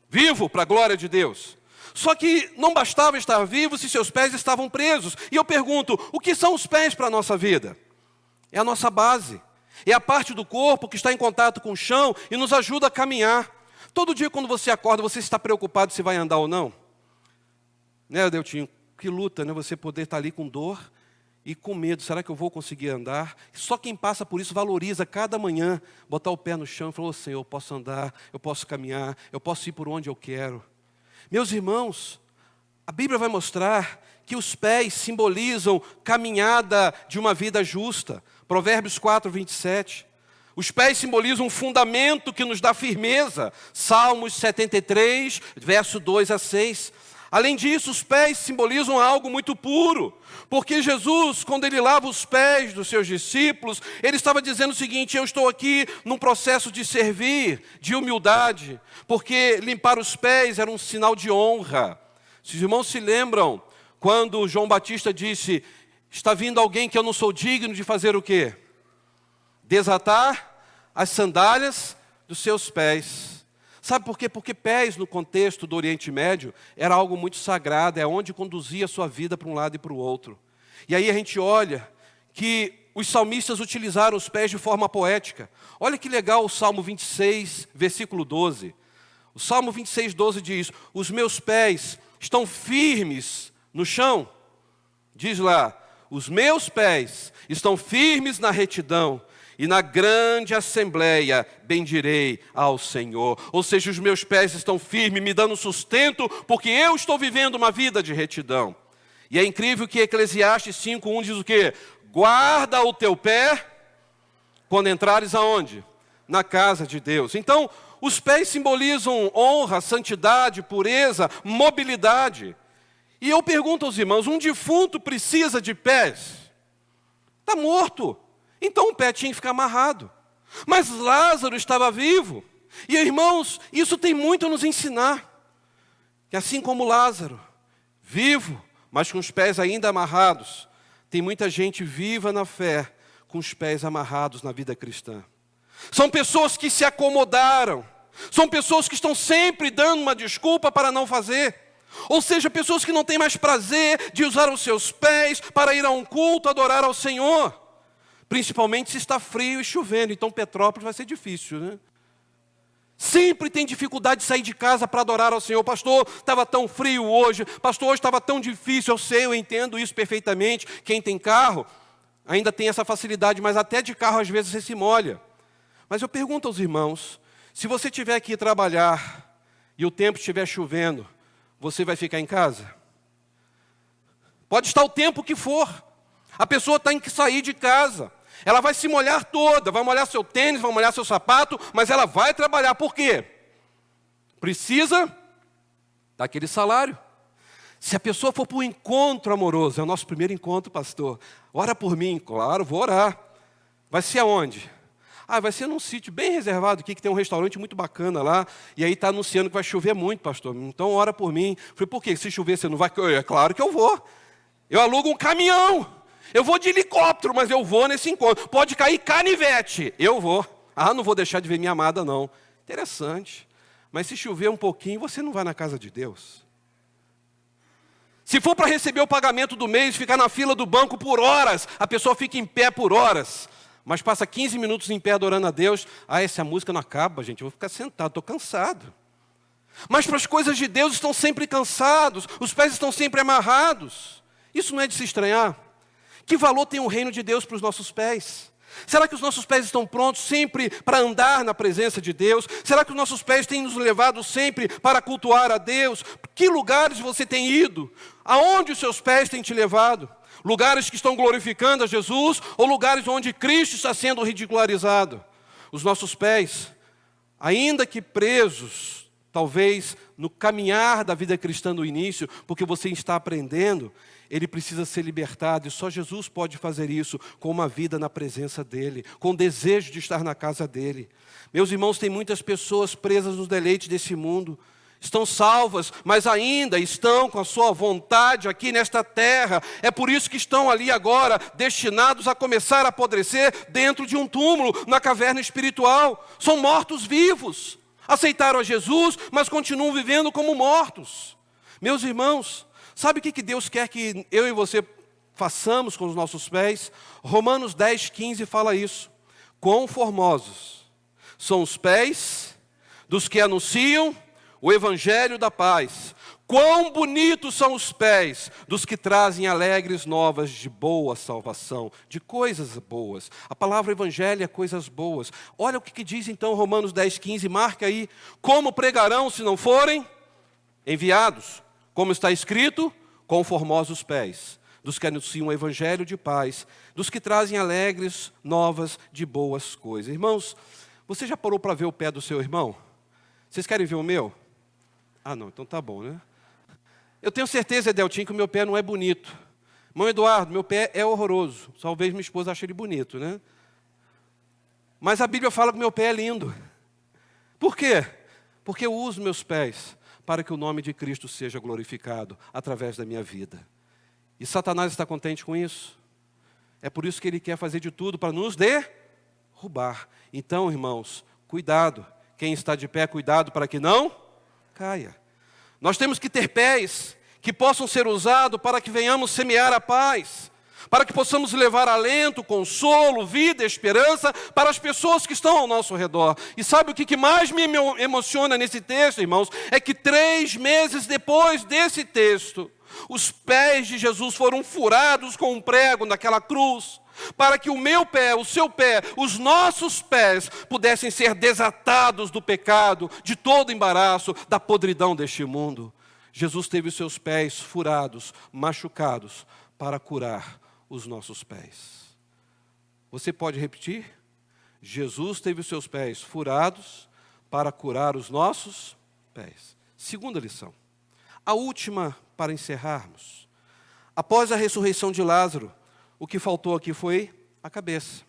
Vivo, para a glória de Deus. Só que não bastava estar vivo se seus pés estavam presos. E eu pergunto, o que são os pés para a nossa vida? É a nossa base. É a parte do corpo que está em contato com o chão e nos ajuda a caminhar. Todo dia quando você acorda, você está preocupado se vai andar ou não? Né, Deltinho? Que luta, né? Você poder estar ali com dor e com medo. Será que eu vou conseguir andar? Só quem passa por isso valoriza cada manhã, botar o pé no chão e falar, Senhor, eu posso andar, eu posso caminhar, eu posso ir por onde eu quero. Meus irmãos, a Bíblia vai mostrar que os pés simbolizam caminhada de uma vida justa. Provérbios 4, 27. Os pés simbolizam um fundamento que nos dá firmeza. Salmos 73, verso 2 a 6. Além disso, os pés simbolizam algo muito puro. Porque Jesus, quando ele lava os pés dos seus discípulos, ele estava dizendo o seguinte, eu estou aqui num processo de servir, de humildade. Porque limpar os pés era um sinal de honra. Se os irmãos se lembram, quando João Batista disse, está vindo alguém que eu não sou digno de fazer o quê? Desatar as sandálias dos seus pés. Sabe por quê? Porque pés, no contexto do Oriente Médio, era algo muito sagrado, é onde conduzia a sua vida para um lado e para o outro. E aí a gente olha que os salmistas utilizaram os pés de forma poética. Olha que legal o Salmo 26, versículo 12. O Salmo 26, 12 diz, os meus pés estão firmes no chão. Diz lá, os meus pés estão firmes na retidão. E na grande assembleia bendirei ao Senhor. Ou seja, os meus pés estão firmes, me dando sustento, porque eu estou vivendo uma vida de retidão. E é incrível que Eclesiastes 5:1 diz o quê? Guarda o teu pé quando entrares aonde? Na casa de Deus. Então, os pés simbolizam honra, santidade, pureza, mobilidade. E eu pergunto aos irmãos, um defunto precisa de pés? Está morto. Então o pé tinha que ficar amarrado. Mas Lázaro estava vivo. E irmãos, isso tem muito a nos ensinar. Que assim como Lázaro, vivo, mas com os pés ainda amarrados, tem muita gente viva na fé, com os pés amarrados na vida cristã. São pessoas que se acomodaram. São pessoas que estão sempre dando uma desculpa para não fazer. Ou seja, pessoas que não têm mais prazer de usar os seus pés para ir a um culto, adorar ao Senhor. Principalmente se está frio e chovendo, então Petrópolis vai ser difícil, né? Sempre tem dificuldade de sair de casa para adorar ao Senhor. Pastor, estava tão frio hoje. Pastor, hoje estava tão difícil. Eu sei, eu entendo isso perfeitamente. Quem tem carro ainda tem essa facilidade, mas até de carro às vezes você se molha. Mas eu pergunto aos irmãos, se você tiver que ir trabalhar e o tempo estiver chovendo, você vai ficar em casa? Pode estar o tempo que for. A pessoa tem que sair de casa. Ela vai se molhar toda, vai molhar seu tênis, vai molhar seu sapato, mas ela vai trabalhar. Por quê? Precisa daquele salário. Se a pessoa for para um encontro amoroso, é o nosso primeiro encontro, pastor. Ora por mim, claro, vou orar. Vai ser aonde? Vai ser num sítio bem reservado aqui, que tem um restaurante muito bacana lá, e aí está anunciando que vai chover muito, pastor. Então ora por mim. Falei, por quê? Se chover você não vai? É claro que eu vou. Eu alugo um caminhão. Eu vou de helicóptero, mas eu vou nesse encontro. Pode cair canivete, eu vou. Não vou deixar de ver minha amada, não. Interessante. Mas se chover um pouquinho, você não vai na casa de Deus. Se for para receber o pagamento do mês, ficar na fila do banco por horas, a pessoa fica em pé por horas, mas passa 15 minutos em pé adorando a Deus. Essa música não acaba, gente, eu vou ficar sentado, estou cansado. Mas para as coisas de Deus estão sempre cansados, os pés estão sempre amarrados. Isso não é de se estranhar? Que valor tem o reino de Deus para os nossos pés? Será que os nossos pés estão prontos sempre para andar na presença de Deus? Será que os nossos pés têm nos levado sempre para cultuar a Deus? Que lugares você tem ido? Aonde os seus pés têm te levado? Lugares que estão glorificando a Jesus ou lugares onde Cristo está sendo ridicularizado? Os nossos pés, ainda que presos, talvez no caminhar da vida cristã no início, porque você está aprendendo, ele precisa ser libertado, e só Jesus pode fazer isso com uma vida na presença dEle, com o desejo de estar na casa dEle. Meus irmãos, tem muitas pessoas presas nos deleites desse mundo, estão salvas, mas ainda estão com a sua vontade aqui nesta terra. É por isso que estão ali agora, destinados a começar a apodrecer dentro de um túmulo, na caverna espiritual. São mortos-vivos, aceitaram a Jesus, mas continuam vivendo como mortos. Meus irmãos, sabe o que Deus quer que eu e você façamos com os nossos pés? Romanos 10, 15 fala isso. quão formosos são os pés dos que anunciam o evangelho da paz. Quão bonitos são os pés dos que trazem alegres novas de boa salvação, de coisas boas. A palavra evangelho é coisas boas. Olha o que diz então Romanos 10:15, marca aí. Como pregarão se não forem enviados? Como está escrito, quão formosos os pés dos que anunciam o evangelho de paz, dos que trazem alegres novas de boas coisas. Irmãos, você já parou para ver o pé do seu irmão? Vocês querem ver o meu? Ah, não, então tá bom, né? Eu tenho certeza, Edeltinho, que o meu pé não é bonito. Irmão Eduardo, meu pé é horroroso. Talvez minha esposa ache ele bonito, né? Mas a Bíblia fala que meu pé é lindo. Por quê? Porque eu uso meus pés para que o nome de Cristo seja glorificado através da minha vida. E Satanás está contente com isso? É por isso que ele quer fazer de tudo para nos derrubar. Então, irmãos, cuidado. Quem está de pé, cuidado para que não caia. Nós temos que ter pés que possam ser usados para que venhamos semear a paz, para que possamos levar alento, consolo, vida, esperança para as pessoas que estão ao nosso redor. E sabe o que mais me emociona nesse texto, irmãos? É que 3 meses depois desse texto, os pés de Jesus foram furados com um prego naquela cruz, para que o meu pé, o seu pé, os nossos pés pudessem ser desatados do pecado, de todo embaraço, da podridão deste mundo. Jesus teve os seus pés furados, machucados, para curar os nossos pés. Você pode repetir? Jesus teve os seus pés furados para curar os nossos pés. Segunda lição. A última para encerrarmos. Após a ressurreição de Lázaro, o que faltou aqui foi a cabeça.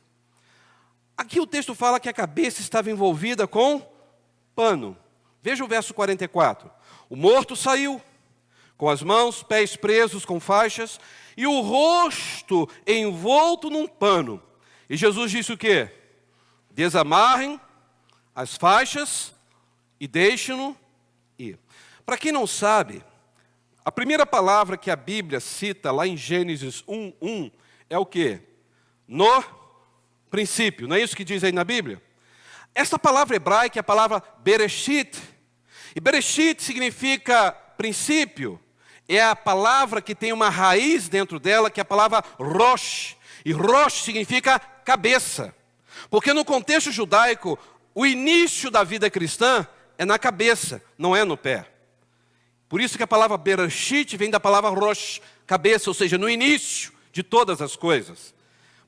Aqui o texto fala que a cabeça estava envolvida com pano. Veja o verso 44. O morto saiu, com as mãos, pés presos com faixas, e o rosto envolto num pano. E Jesus disse o quê? Desamarrem as faixas e deixem-no ir. Para quem não sabe, a primeira palavra que a Bíblia cita lá em Gênesis 1:1 é o quê? No princípio. Não é isso que diz aí na Bíblia? Essa palavra hebraica é a palavra Bereshit. E Bereshit significa princípio. É a palavra que tem uma raiz dentro dela, que é a palavra Rosh. E Rosh significa cabeça. Porque no contexto judaico, o início da vida cristã é na cabeça, não é no pé. Por isso que a palavra Bereshit vem da palavra Rosh, cabeça, ou seja, no início de todas as coisas.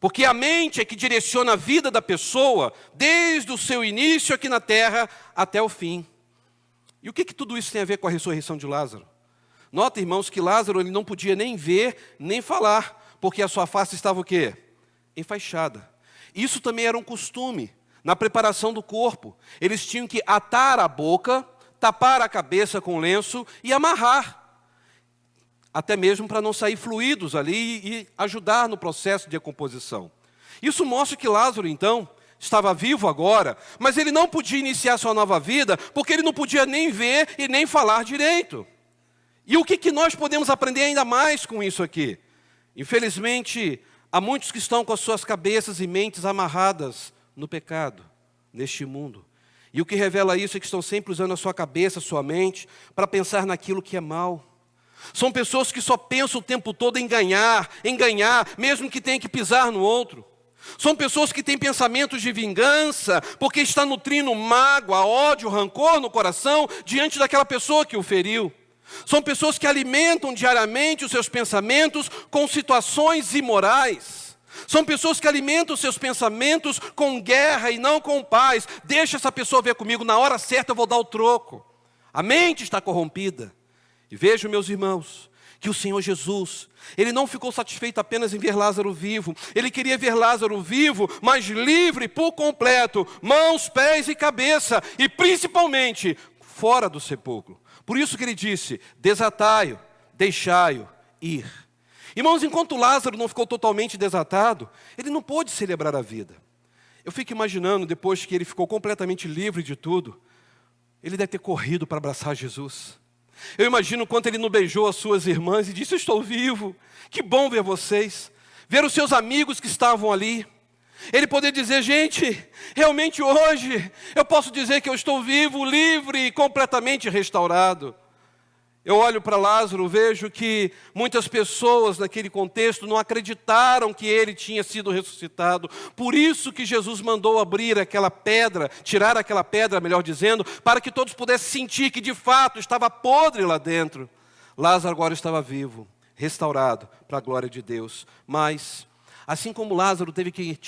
Porque a mente é que direciona a vida da pessoa desde o seu início aqui na terra até o fim. E o que tudo isso tem a ver com a ressurreição de Lázaro? Nota, irmãos, que Lázaro ele não podia nem ver, nem falar, porque a sua face estava o quê? Enfaixada. Isso também era um costume na preparação do corpo. Eles tinham que atar a boca, tapar a cabeça com lenço e amarrar. Até mesmo para não sair fluidos ali e ajudar no processo de decomposição. Isso mostra que Lázaro, então, estava vivo agora, mas ele não podia iniciar sua nova vida, porque ele não podia nem ver e nem falar direito. E o que nós podemos aprender ainda mais com isso aqui? Infelizmente, há muitos que estão com as suas cabeças e mentes amarradas no pecado, neste mundo. E o que revela isso é que estão sempre usando a sua cabeça, a sua mente, para pensar naquilo que é mal. São pessoas que só pensam o tempo todo em ganhar, mesmo que tenha que pisar no outro. São pessoas que têm pensamentos de vingança, porque está nutrindo mágoa, ódio, rancor no coração, diante daquela pessoa que o feriu. São pessoas que alimentam diariamente os seus pensamentos com situações imorais. São pessoas que alimentam os seus pensamentos com guerra e não com paz. Deixa essa pessoa ver comigo, na hora certa eu vou dar o troco. A mente está corrompida. E vejam, meus irmãos, que o Senhor Jesus, Ele não ficou satisfeito apenas em ver Lázaro vivo. Ele queria ver Lázaro vivo, mas livre por completo, mãos, pés e cabeça, e principalmente fora do sepulcro. Por isso que Ele disse, desatai-o, deixai-o ir. Irmãos, enquanto Lázaro não ficou totalmente desatado, ele não pôde celebrar a vida. Eu fico imaginando, depois que ele ficou completamente livre de tudo, ele deve ter corrido para abraçar Jesus. Eu imagino quanto ele não beijou as suas irmãs e disse, eu estou vivo, que bom ver vocês. Ver os seus amigos que estavam ali. Ele poder dizer, gente, realmente hoje eu posso dizer que eu estou vivo, livre e completamente restaurado. Eu olho para Lázaro, vejo que muitas pessoas naquele contexto não acreditaram que ele tinha sido ressuscitado. Por isso que Jesus mandou abrir aquela pedra, tirar aquela pedra, melhor dizendo, para que todos pudessem sentir que de fato estava podre lá dentro. Lázaro agora estava vivo, restaurado para a glória de Deus. Mas, assim como Lázaro teve que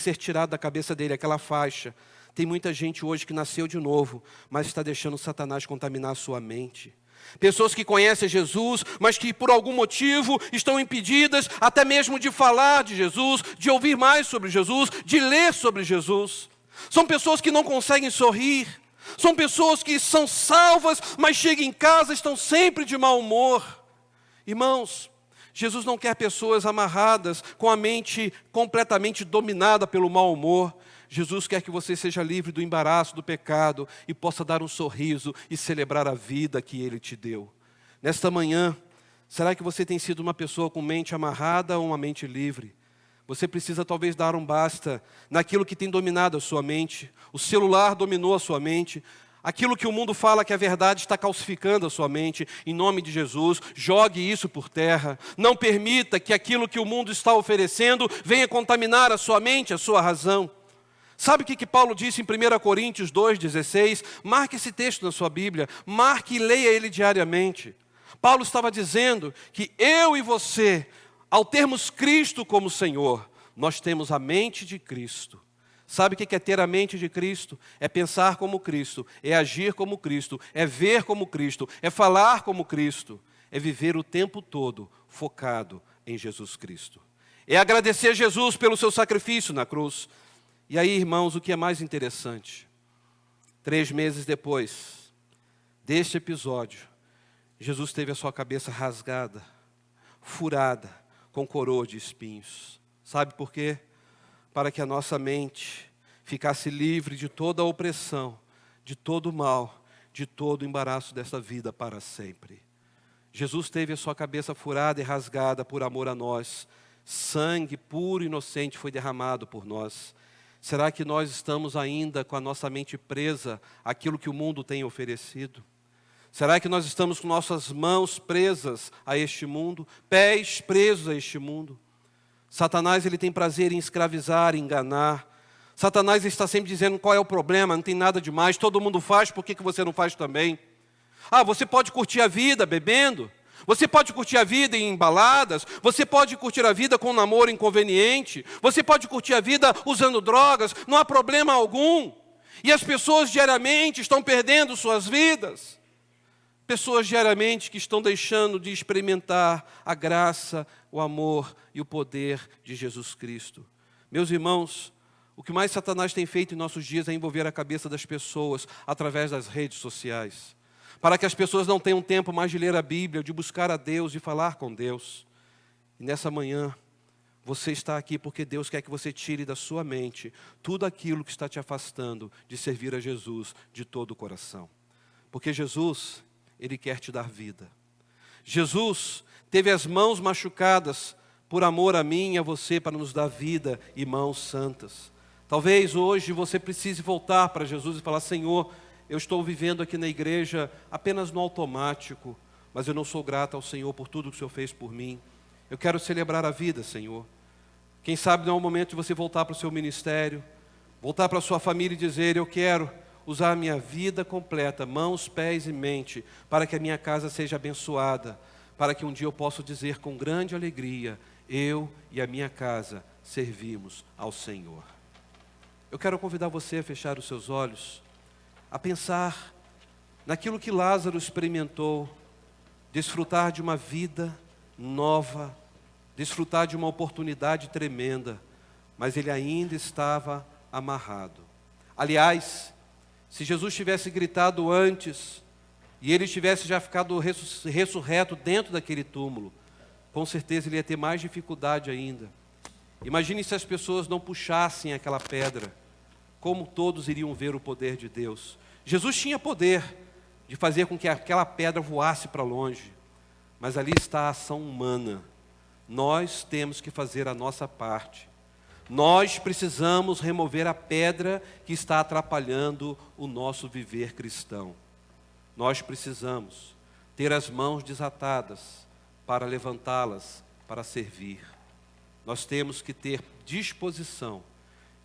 ser tirado da cabeça dele aquela faixa, tem muita gente hoje que nasceu de novo, mas está deixando Satanás contaminar a sua mente. Pessoas que conhecem Jesus, mas que por algum motivo estão impedidas até mesmo de falar de Jesus, de ouvir mais sobre Jesus, de ler sobre Jesus. São pessoas que não conseguem sorrir. São pessoas que são salvas, mas chegam em casa e estão sempre de mau humor. Irmãos, Jesus não quer pessoas amarradas, com a mente completamente dominada pelo mau humor. Jesus quer que você seja livre do embaraço, do pecado, e possa dar um sorriso e celebrar a vida que Ele te deu. Nesta manhã, será que você tem sido uma pessoa com mente amarrada ou uma mente livre? Você precisa talvez dar um basta naquilo que tem dominado a sua mente. O celular dominou a sua mente. Aquilo que o mundo fala que é verdade está calcificando a sua mente. Em nome de Jesus, jogue isso por terra. Não permita que aquilo que o mundo está oferecendo venha contaminar a sua mente, a sua razão. Sabe o que Paulo disse em 1 Coríntios 2,16? Marque esse texto na sua Bíblia, marque e leia ele diariamente. Paulo estava dizendo que eu e você, ao termos Cristo como Senhor, nós temos a mente de Cristo. Sabe o que é ter a mente de Cristo? É pensar como Cristo, é agir como Cristo, é ver como Cristo, é falar como Cristo, é viver o tempo todo focado em Jesus Cristo. É agradecer a Jesus pelo seu sacrifício na cruz. E aí, irmãos, o que é mais interessante? 3 meses depois deste episódio, Jesus teve a sua cabeça rasgada, furada, com coroa de espinhos. Sabe por quê? Para que a nossa mente ficasse livre de toda a opressão, de todo o mal, de todo o embaraço dessa vida para sempre. Jesus teve a sua cabeça furada e rasgada por amor a nós. Sangue puro e inocente foi derramado por nós. Será que nós estamos ainda com a nossa mente presa àquilo que o mundo tem oferecido? Será que nós estamos com nossas mãos presas a este mundo, pés presos a este mundo? Satanás, ele tem prazer em escravizar, em enganar. Satanás está sempre dizendo qual é o problema, não tem nada demais, todo mundo faz, por que você não faz também? Você pode curtir a vida bebendo, você pode curtir a vida em baladas, você pode curtir a vida com um namoro inconveniente, você pode curtir a vida usando drogas, não há problema algum. E as pessoas diariamente estão perdendo suas vidas. Pessoas diariamente que estão deixando de experimentar a graça, o amor e o poder de Jesus Cristo. Meus irmãos, o que mais Satanás tem feito em nossos dias é envolver a cabeça das pessoas através das redes sociais. Para que as pessoas não tenham tempo mais de ler a Bíblia, de buscar a Deus, de falar com Deus. E nessa manhã, você está aqui porque Deus quer que você tire da sua mente tudo aquilo que está te afastando de servir a Jesus de todo o coração. Porque Jesus, Ele quer te dar vida. Jesus teve as mãos machucadas por amor a mim e a você para nos dar vida e mãos santas. Talvez hoje você precise voltar para Jesus e falar: Senhor, eu estou vivendo aqui na igreja apenas no automático, mas eu não sou grato ao Senhor por tudo que o Senhor fez por mim. Eu quero celebrar a vida, Senhor. Quem sabe não é o momento de você voltar para o seu ministério, voltar para a sua família e dizer: eu quero usar a minha vida completa, mãos, pés e mente, para que a minha casa seja abençoada, para que um dia eu possa dizer com grande alegria: eu e a minha casa servimos ao Senhor. Eu quero convidar você a fechar os seus olhos, a pensar naquilo que Lázaro experimentou, desfrutar de uma vida nova, desfrutar de uma oportunidade tremenda, mas ele ainda estava amarrado. Aliás, se Jesus tivesse gritado antes, e ele tivesse já ficado ressurreto dentro daquele túmulo, com certeza ele ia ter mais dificuldade ainda. Imagine se as pessoas não puxassem aquela pedra, como todos iriam ver o poder de Deus. Jesus tinha poder de fazer com que aquela pedra voasse para longe, mas ali está a ação humana. Nós temos que fazer a nossa parte. Nós precisamos remover a pedra que está atrapalhando o nosso viver cristão. Nós precisamos ter as mãos desatadas para levantá-las, para servir. Nós temos que ter disposição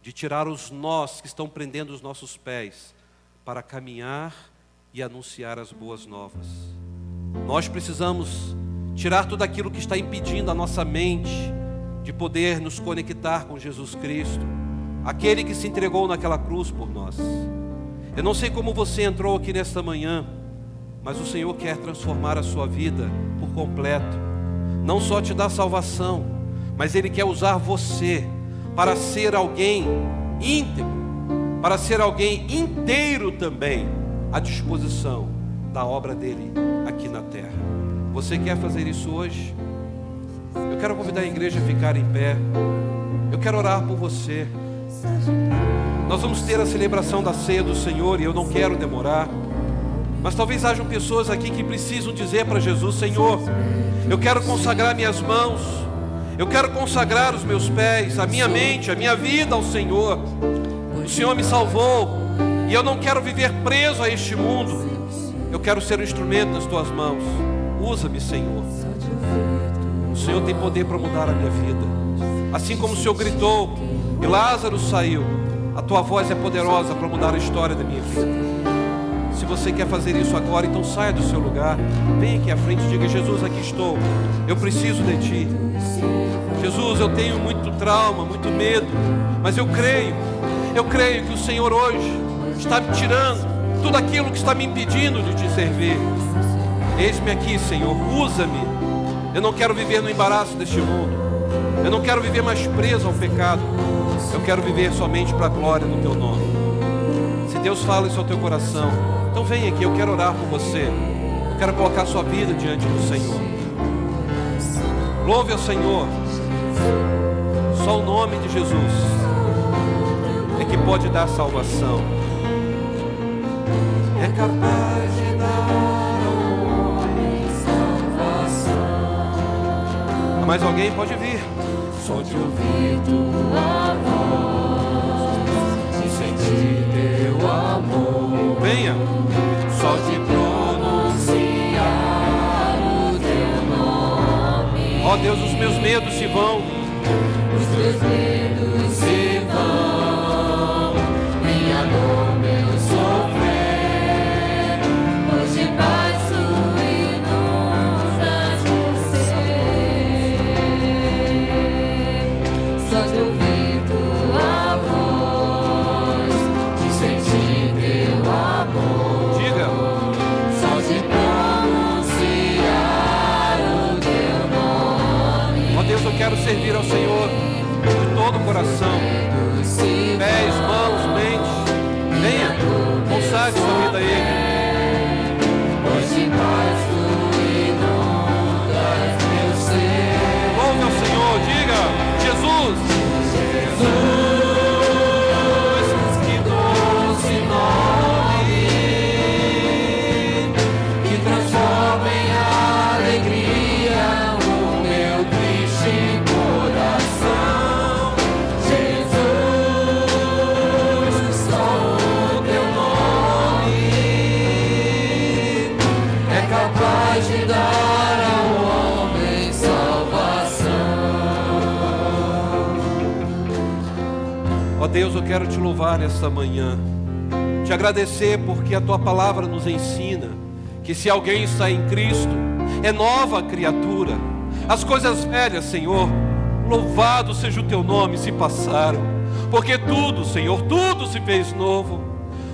de tirar os nós que estão prendendo os nossos pés para caminhar e anunciar as boas novas. Nós precisamos tirar tudo aquilo que está impedindo a nossa mente de poder nos conectar com Jesus Cristo, aquele que se entregou naquela cruz por nós. Eu não sei como você entrou aqui nesta manhã, mas o Senhor quer transformar a sua vida por completo. Não só te dar salvação, mas Ele quer usar você para ser alguém íntegro, para ser alguém inteiro também, à disposição da obra dEle aqui na terra. Você quer fazer isso hoje? Eu quero convidar a igreja a ficar em pé. Eu quero orar por você. Nós vamos ter a celebração da ceia do Senhor e eu não quero demorar. Mas talvez hajam pessoas aqui que precisam dizer para Jesus: Senhor, eu quero consagrar minhas mãos, eu quero consagrar os meus pés, a minha mente, a minha vida ao Senhor. O Senhor me salvou e eu não quero viver preso a este mundo. Eu quero ser um instrumento nas tuas mãos. Usa-me, Senhor. O Senhor tem poder para mudar a minha vida. Assim como o Senhor gritou e Lázaro saiu, a tua voz é poderosa para mudar a história da minha vida. Se você quer fazer isso agora, então saia do seu lugar, venha aqui à frente e diga: Jesus, aqui estou, eu preciso de Ti. Jesus, eu tenho muito trauma, muito medo, mas eu creio que o Senhor hoje está me tirando tudo aquilo que está me impedindo de Te servir. Eis-me aqui, Senhor, usa-me. Eu não quero viver no embaraço deste mundo, eu não quero viver mais preso ao pecado, eu quero viver somente para a glória do Teu nome. Se Deus fala isso ao teu coração, então vem aqui, eu quero orar por você. Eu quero colocar a sua vida diante do Senhor. Louve ao Senhor. Só o nome de Jesus é que pode dar salvação. É capaz de dar ao homem salvação. Há mais alguém? Pode vir. Só de ouvir tua voz, de sentir teu amor. Venha. Só de pronunciar o teu nome. Ó Deus, os meus medos se vão. Os teus medos se vão. Minha dor, meu sofrer. Hoje paz tu inundas você. Só de ouvir tua voz, de sentir teu amor. Diga. Só de pronunciar o teu nome. Ó Deus, eu quero servir ao Senhor de todo o coração. Pés, mãos, mente. Venha, consagre sua vida a Ele. Hoje paz tu inundas meu ser. Louve ao Senhor, diga: Jesus, que doce nome, Que transforma em alegria o meu triste coração. Jesus, só o teu nome é capaz de dar ao homem salvação. ó Deus, eu quero te louvar esta manhã, te agradecer porque a tua palavra nos ensina que se alguém está em Cristo, é nova criatura. As coisas velhas, Senhor, louvado seja o teu nome, se passaram, porque tudo, Senhor, tudo se fez novo.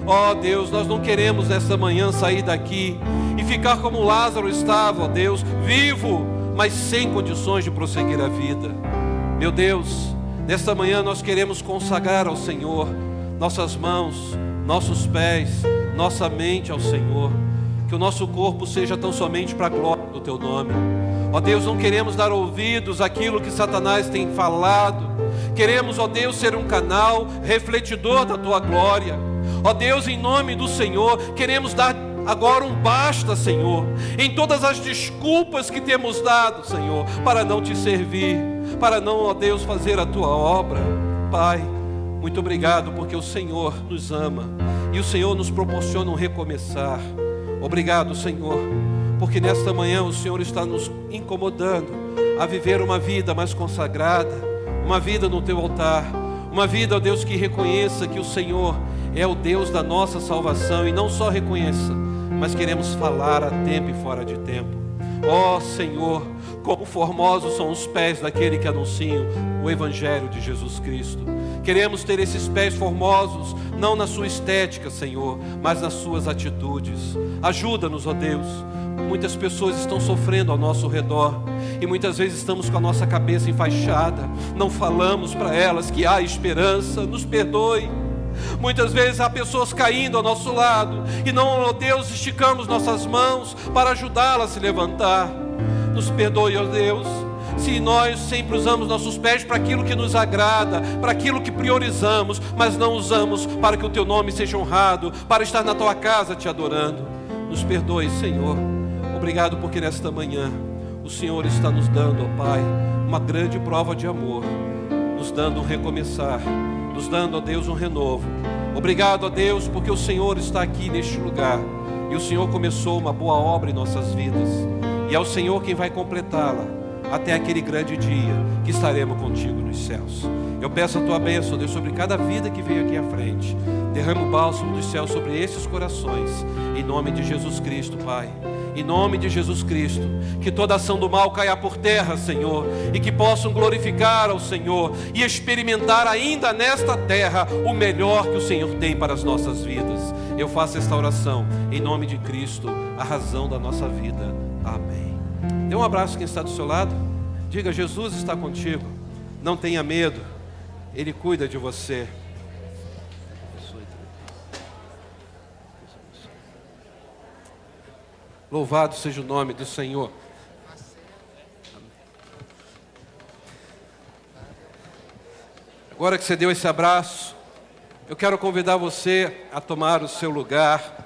Ó Deus, nós não queremos nesta manhã sair daqui e ficar como Lázaro estava, ó Deus, vivo, mas sem condições de prosseguir a vida. Meu Deus, nesta manhã nós queremos consagrar ao Senhor nossas mãos, nossos pés, nossa mente ao Senhor. Que o nosso corpo seja tão somente para a glória do Teu nome. Ó Deus, não queremos dar ouvidos àquilo que Satanás tem falado. Queremos, ó Deus, ser um canal refletidor da Tua glória. Ó Deus, em nome do Senhor, queremos dar agora um basta, Senhor, em todas as desculpas que temos dado, Senhor, para não Te servir, para não, ó Deus, fazer a Tua obra. Pai, muito obrigado porque o Senhor nos ama e o Senhor nos proporciona um recomeçar. Obrigado, Senhor, porque nesta manhã o Senhor está nos incomodando a viver uma vida mais consagrada, uma vida no Teu altar, uma vida, ó Deus, que reconheça que o Senhor é o Deus da nossa salvação, e não só reconheça, mas queremos falar a tempo e fora de tempo. Ó Senhor, como formosos são os pés daquele que anunciam o Evangelho de Jesus Cristo. Queremos ter esses pés formosos, não na sua estética, Senhor, mas nas suas atitudes. Ajuda-nos, ó Deus. Muitas pessoas estão sofrendo ao nosso redor e muitas vezes estamos com a nossa cabeça enfaixada. Não falamos para elas que há esperança. Nos perdoe. Muitas vezes há pessoas caindo ao nosso lado e não, ó Deus, esticamos nossas mãos para ajudá-las a se levantar. Nos perdoe, ó Deus, se nós sempre usamos nossos pés para aquilo que nos agrada, para aquilo que priorizamos, mas não usamos para que o Teu nome seja honrado, para estar na Tua casa te adorando. Nos perdoe, Senhor. Obrigado porque nesta manhã o Senhor está nos dando, ó Pai, uma grande prova de amor, nos dando um recomeçar, nos dando, ó Deus, um renovo. Obrigado, ó Deus, porque o Senhor está aqui neste lugar e o Senhor começou uma boa obra em nossas vidas e é o Senhor quem vai completá-la até aquele grande dia que estaremos contigo nos céus. Eu peço a Tua bênção, Deus, sobre cada vida que veio aqui à frente. Derrama o bálsamo dos céus sobre esses corações, em nome de Jesus Cristo, Pai. Em nome de Jesus Cristo, que toda ação do mal caia por terra, Senhor, e que possam glorificar ao Senhor e experimentar ainda nesta terra o melhor que o Senhor tem para as nossas vidas. Eu faço esta oração em nome de Cristo, a razão da nossa vida. Amém. Dê um abraço quem está do seu lado. Diga: Jesus está contigo. Não tenha medo, Ele cuida de você. Louvado seja o nome do Senhor. Agora que você deu esse abraço, eu quero convidar você a tomar o seu lugar.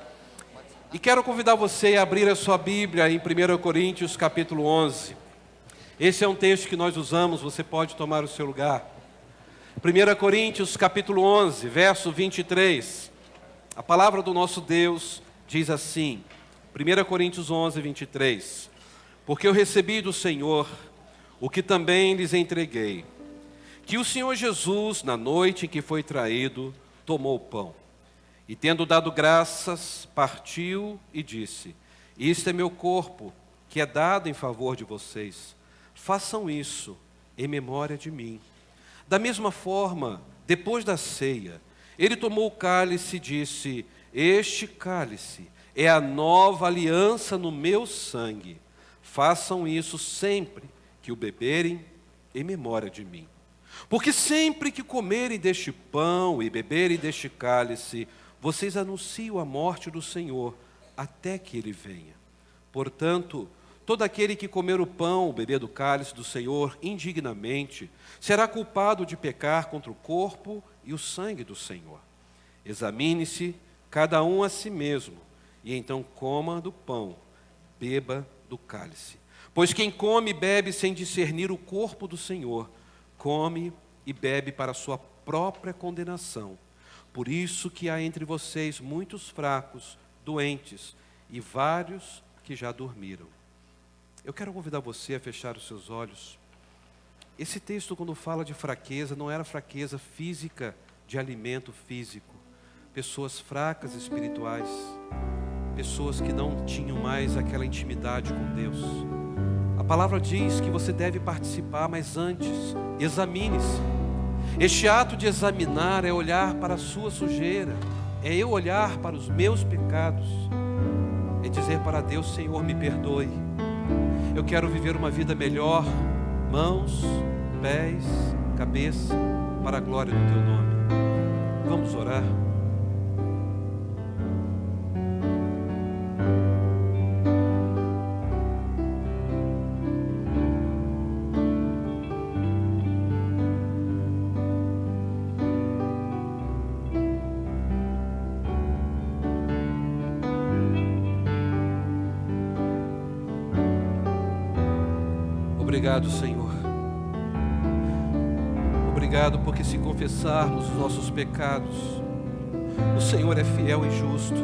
E quero convidar você a abrir a sua Bíblia em 1 Coríntios capítulo 11. Esse é um texto que nós usamos, você pode tomar o seu lugar. 1 Coríntios capítulo 11, verso 23. A palavra do nosso Deus diz assim, 1 Coríntios 11, 23. Porque eu recebi do Senhor o que também lhes entreguei, que o Senhor Jesus, na noite em que foi traído, tomou o pão. E tendo dado graças, partiu e disse: isto é meu corpo, que é dado em favor de vocês. Façam isso em memória de mim. Da mesma forma, depois da ceia, ele tomou o cálice e disse: este cálice é a nova aliança no meu sangue. Façam isso sempre que o beberem em memória de mim. Porque sempre que comerem deste pão e beberem deste cálice, vocês anunciam a morte do Senhor até que Ele venha. Portanto, todo aquele que comer o pão ou beber do cálice do Senhor indignamente, será culpado de pecar contra o corpo e o sangue do Senhor. Examine-se cada um a si mesmo, e então coma do pão, beba do cálice. Pois quem come e bebe sem discernir o corpo do Senhor, come e bebe para a sua própria condenação. Por isso que há entre vocês muitos fracos, doentes e vários que já dormiram. Eu quero convidar você a fechar os seus olhos. Esse texto, quando fala de fraqueza, não era fraqueza física, de alimento físico. Pessoas fracas espirituais, pessoas que não tinham mais aquela intimidade com Deus. A palavra diz que você deve participar, mas antes, examine-se. Este ato de examinar é olhar para a sua sujeira, é eu olhar para os meus pecados, é dizer para Deus: Senhor, me perdoe. Eu quero viver uma vida melhor, mãos, pés, cabeça, para a glória do Teu nome. Vamos orar. Obrigado, Senhor. obrigado porque se confessarmos os nossos pecados, o Senhor é fiel e justo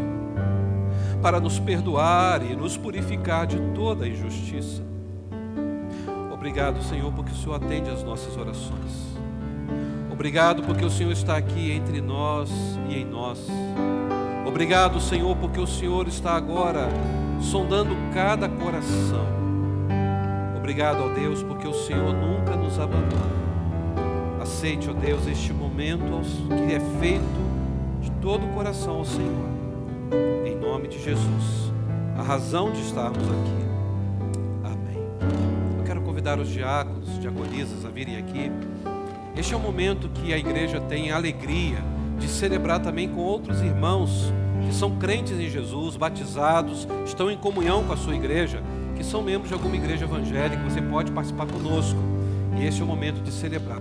para nos perdoar e nos purificar de toda a injustiça. Obrigado, Senhor, porque o Senhor atende às nossas orações. Obrigado porque o Senhor está aqui entre nós e em nós. Obrigado, Senhor, porque o Senhor está agora sondando cada coração. Obrigado, ó Deus, porque o Senhor nunca nos abandona. Aceite, ó Deus, este momento que é feito de todo o coração ao Senhor. Em nome de Jesus, a razão de estarmos aqui. Amém. Eu quero convidar os diáconos, diaconisas a virem aqui. Este é um momento que a igreja tem a alegria de celebrar também com outros irmãos que são crentes em Jesus, batizados, estão em comunhão com a sua igreja, que são membros de alguma igreja evangélica. Você pode participar conosco. E este é o momento de celebrar.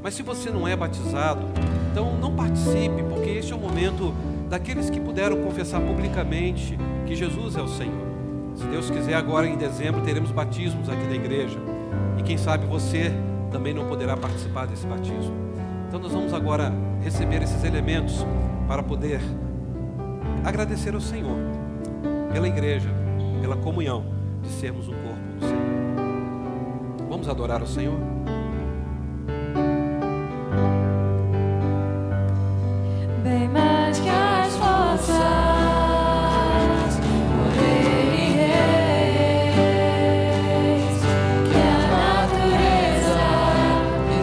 Mas se você não é batizado, então não participe, porque este é o momento daqueles que puderam confessar publicamente que Jesus é o Senhor. Se Deus quiser, agora em dezembro teremos batismos aqui na igreja. E quem sabe você também não poderá participar desse batismo. Então nós vamos agora receber esses elementos para poder agradecer ao Senhor pela igreja, pela comunhão de sermos um corpo do Senhor. Vamos adorar ao Senhor? Bem mais que as forças, poder e reis, que a natureza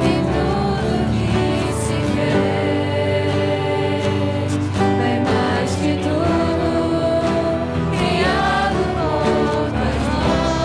e tudo que se fez. Bem mais que tudo criado por tuas mãos.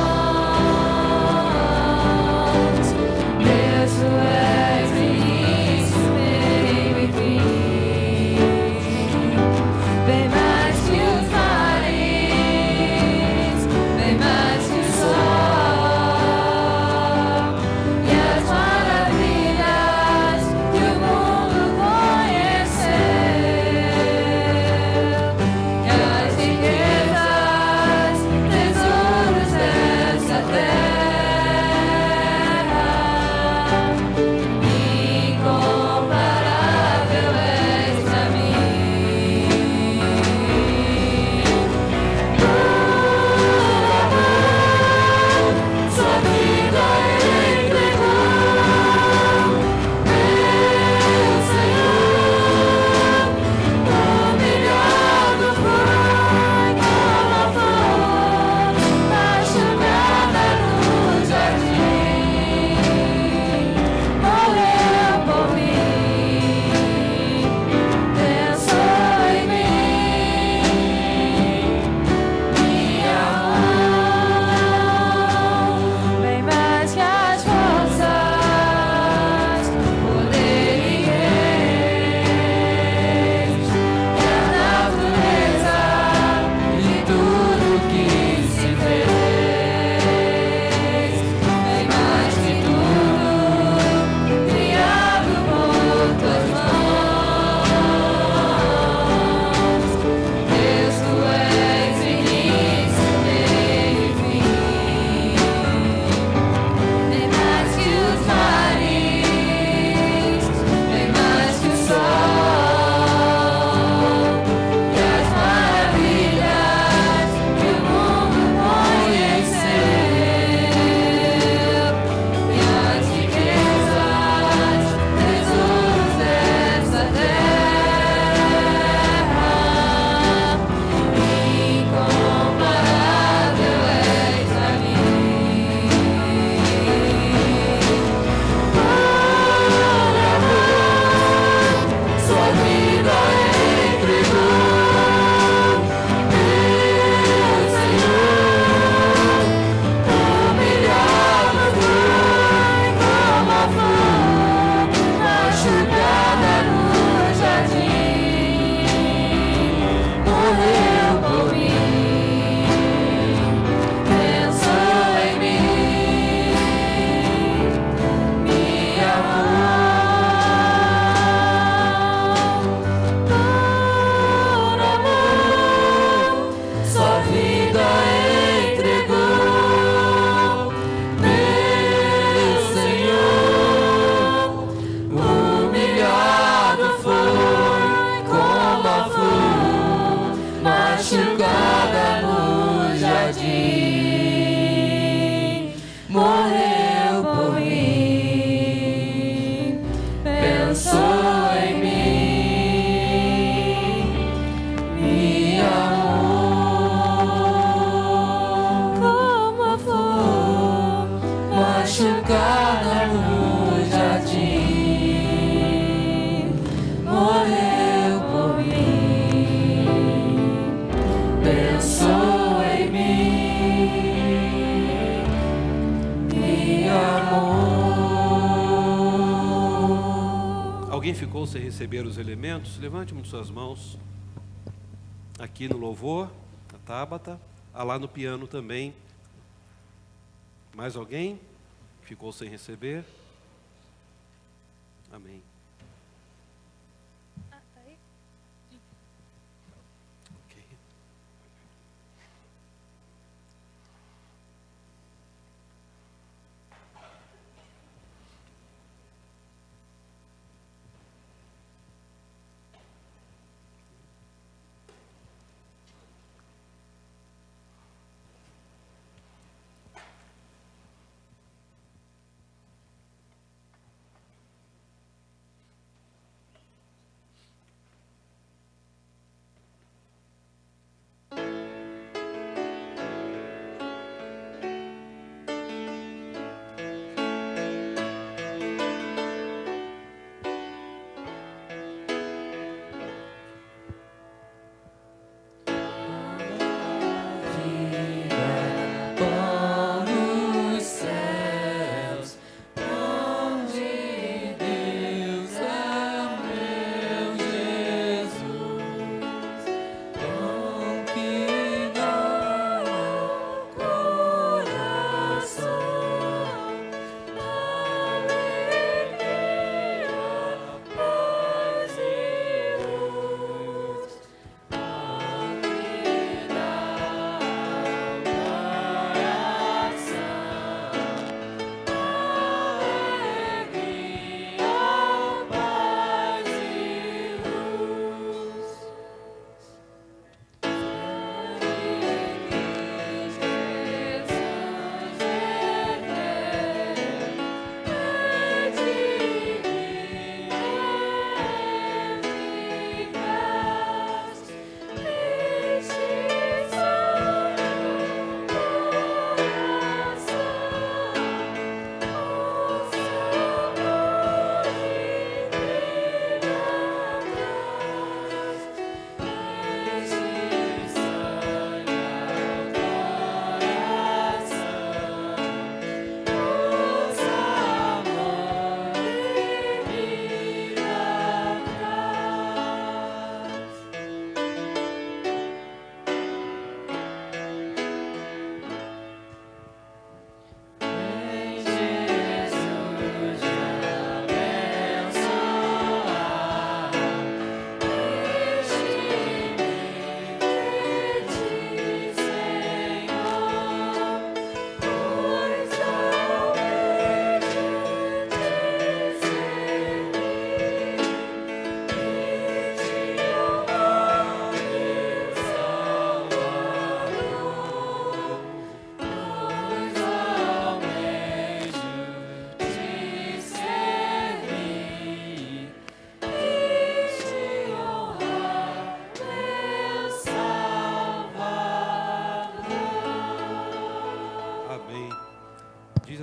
ficou sem receber os elementos, levante uma de suas mãos. Aqui no louvor, a Tabata, lá no piano também. Mais alguém ficou sem receber? Amém. Tá aí? Ok.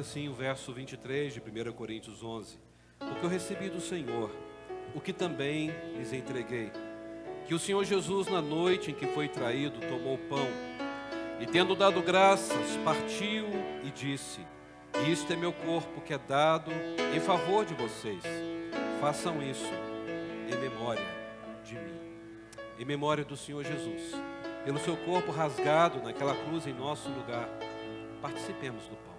Assim o verso 23 de 1 Coríntios 11: o que eu recebi do Senhor, o que também lhes entreguei, que o Senhor Jesus, na noite em que foi traído, tomou o pão e, tendo dado graças, partiu e disse: isto é meu corpo que é dado em favor de vocês, façam isso em memória de mim. Em memória do Senhor Jesus, pelo seu corpo rasgado naquela cruz em nosso lugar, participemos do pão.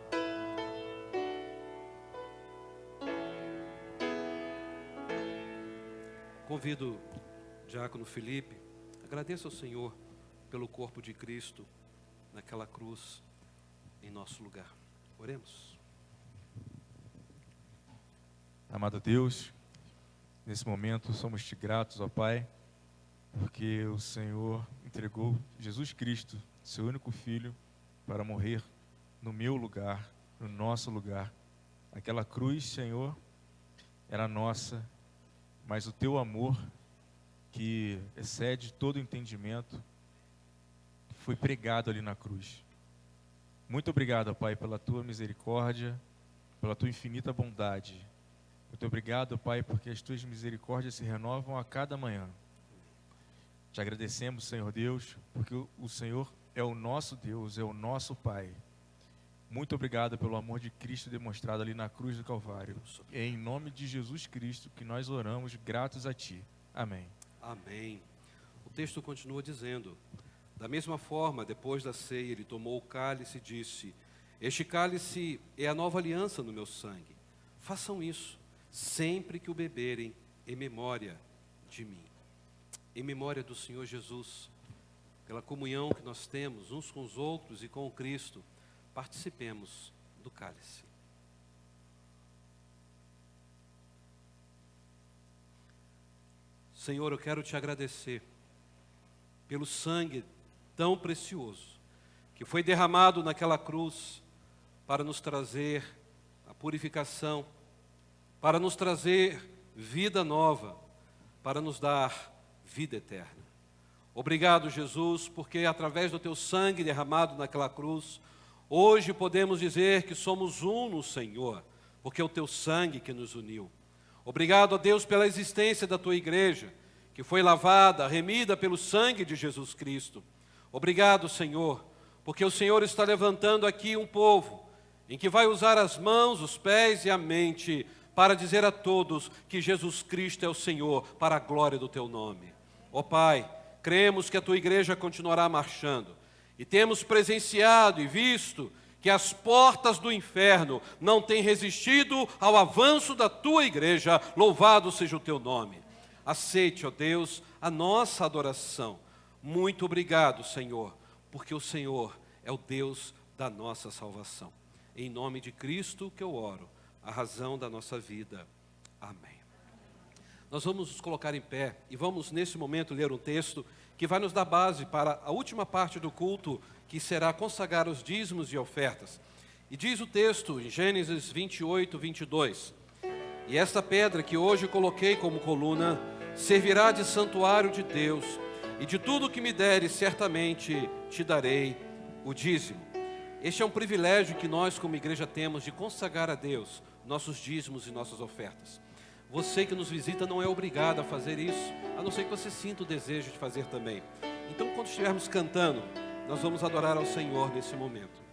Convido o diácono Felipe, agradeça ao Senhor pelo corpo de Cristo naquela cruz em nosso lugar. Oremos. Amado Deus, nesse momento somos-te gratos, ó Pai, porque o Senhor entregou Jesus Cristo, seu único Filho, para morrer no meu lugar, no nosso lugar. Aquela cruz, Senhor, era nossa, mas o teu amor, que excede todo entendimento, foi pregado ali na cruz. Muito obrigado, Pai, pela tua misericórdia, pela tua infinita bondade. Muito obrigado, Pai, porque as tuas misericórdias se renovam a cada manhã. Te agradecemos, Senhor Deus, porque o Senhor é o nosso Deus, é o nosso Pai. Muito obrigado pelo amor de Cristo demonstrado ali na cruz do Calvário. É em nome de Jesus Cristo que nós oramos, gratos a Ti. Amém. Amém. O texto continua dizendo: da mesma forma, depois da ceia, ele tomou o cálice e disse: este cálice é a nova aliança no meu sangue. Façam isso sempre que o beberem, em memória de mim. Em memória do Senhor Jesus, pela comunhão que nós temos uns com os outros e com o Cristo, participemos do cálice. Senhor, eu quero te agradecer pelo sangue tão precioso que foi derramado naquela cruz para nos trazer a purificação, para nos trazer vida nova, para nos dar vida eterna. Obrigado, Jesus, porque através do teu sangue derramado naquela cruz, hoje podemos dizer que somos um no Senhor, porque é o teu sangue que nos uniu. Obrigado a Deus pela existência da tua igreja, que foi lavada, remida pelo sangue de Jesus Cristo. Obrigado, Senhor, porque o Senhor está levantando aqui um povo em que vai usar as mãos, os pés e a mente para dizer a todos que Jesus Cristo é o Senhor, para a glória do teu nome. Ó Pai, cremos que a tua igreja continuará marchando e temos presenciado e visto que as portas do inferno não têm resistido ao avanço da tua igreja. Louvado seja o teu nome. Aceite, ó Deus, a nossa adoração. Muito obrigado, Senhor, porque o Senhor é o Deus da nossa salvação. Em nome de Cristo que eu oro, a razão da nossa vida. Amém. Nós vamos nos colocar em pé e vamos nesse momento ler um texto que vai nos dar base para a última parte do culto, que será consagrar os dízimos e ofertas. E diz o texto em Gênesis 28, 22: e esta pedra que hoje coloquei como coluna servirá de santuário de Deus, e de tudo que me deres certamente te darei o dízimo. Este é um privilégio que nós como igreja temos de consagrar a Deus nossos dízimos e nossas ofertas. Você que nos visita não é obrigado a fazer isso, a não ser que você sinta o desejo de fazer também. Então, quando estivermos cantando, nós vamos adorar ao Senhor nesse momento.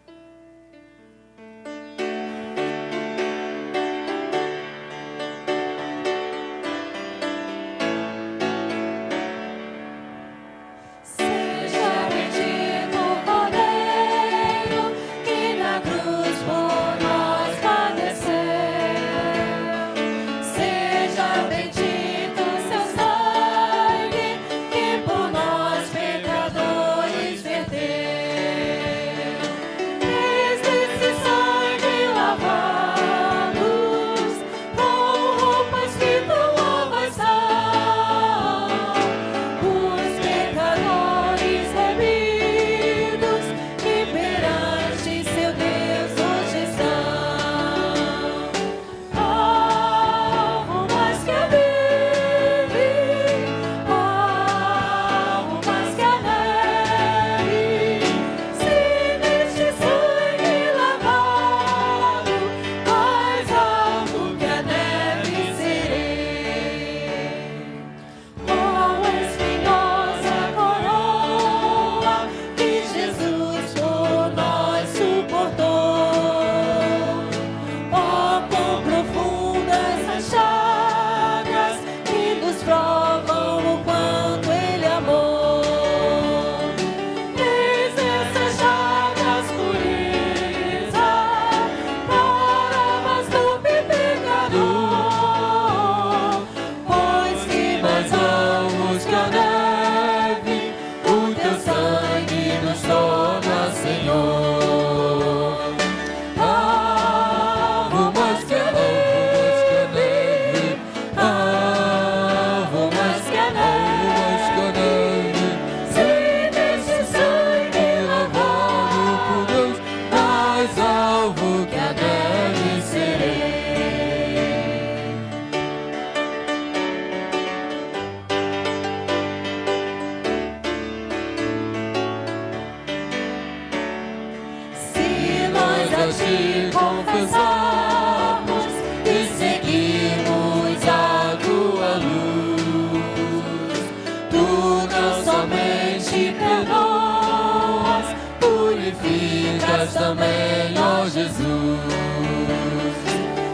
Jesus.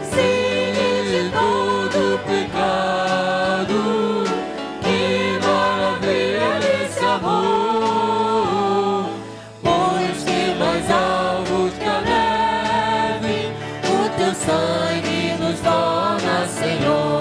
Sim, de todo pecado, que maravilha desse amor. Pois que mais alvo que a neve, o teu sangue nos torna, Senhor.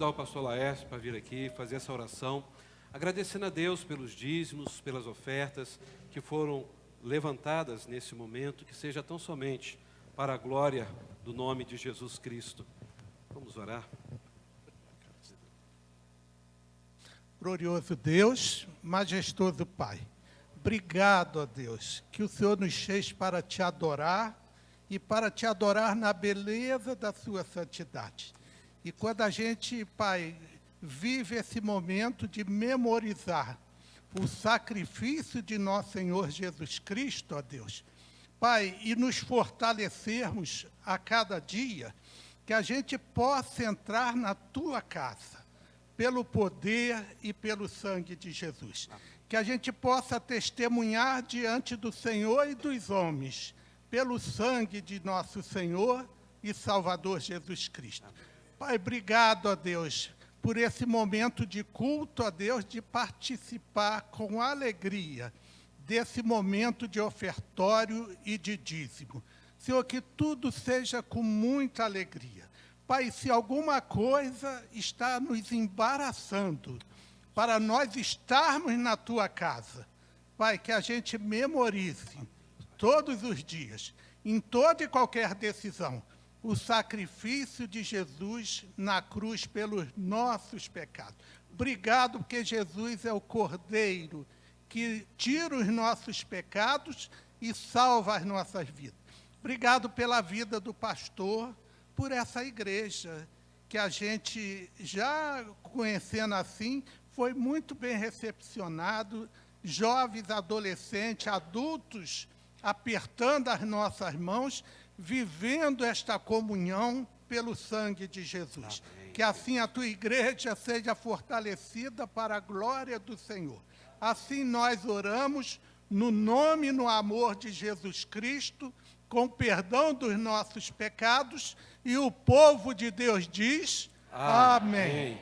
O pastor Laércio para vir aqui fazer essa oração, agradecendo a Deus pelos dízimos, pelas ofertas que foram levantadas nesse momento, que seja tão somente para a glória do nome de Jesus Cristo. Vamos orar. Glorioso Deus, majestoso Pai, obrigado a Deus que o Senhor nos fez para te adorar e para te adorar na beleza da sua santidade. E quando a gente, Pai, vive esse momento de memorizar o sacrifício de nosso Senhor Jesus Cristo, ó Deus, Pai, e nos fortalecermos a cada dia, que a gente possa entrar na Tua casa, pelo poder e pelo sangue de Jesus. Que a gente possa testemunhar diante do Senhor e dos homens, pelo sangue de nosso Senhor e Salvador Jesus Cristo. Pai, obrigado, ó Deus, por esse momento de culto, ó Deus, de participar com alegria desse momento de ofertório e de dízimo. Senhor, que tudo seja com muita alegria. Pai, se alguma coisa está nos embaraçando para nós estarmos na Tua casa, Pai, que a gente memorize todos os dias, em toda e qualquer decisão, o sacrifício de Jesus na cruz pelos nossos pecados. Obrigado, porque Jesus é o Cordeiro que tira os nossos pecados e salva as nossas vidas. Obrigado pela vida do pastor, por essa igreja, que a gente, já conhecendo assim, foi muito bem recepcionado, jovens, adolescentes, adultos, apertando as nossas mãos, vivendo esta comunhão pelo sangue de Jesus. Amém. Que assim a tua igreja seja fortalecida para a glória do Senhor. Assim nós oramos no nome e no amor de Jesus Cristo, com perdão dos nossos pecados, e o povo de Deus diz: Amém.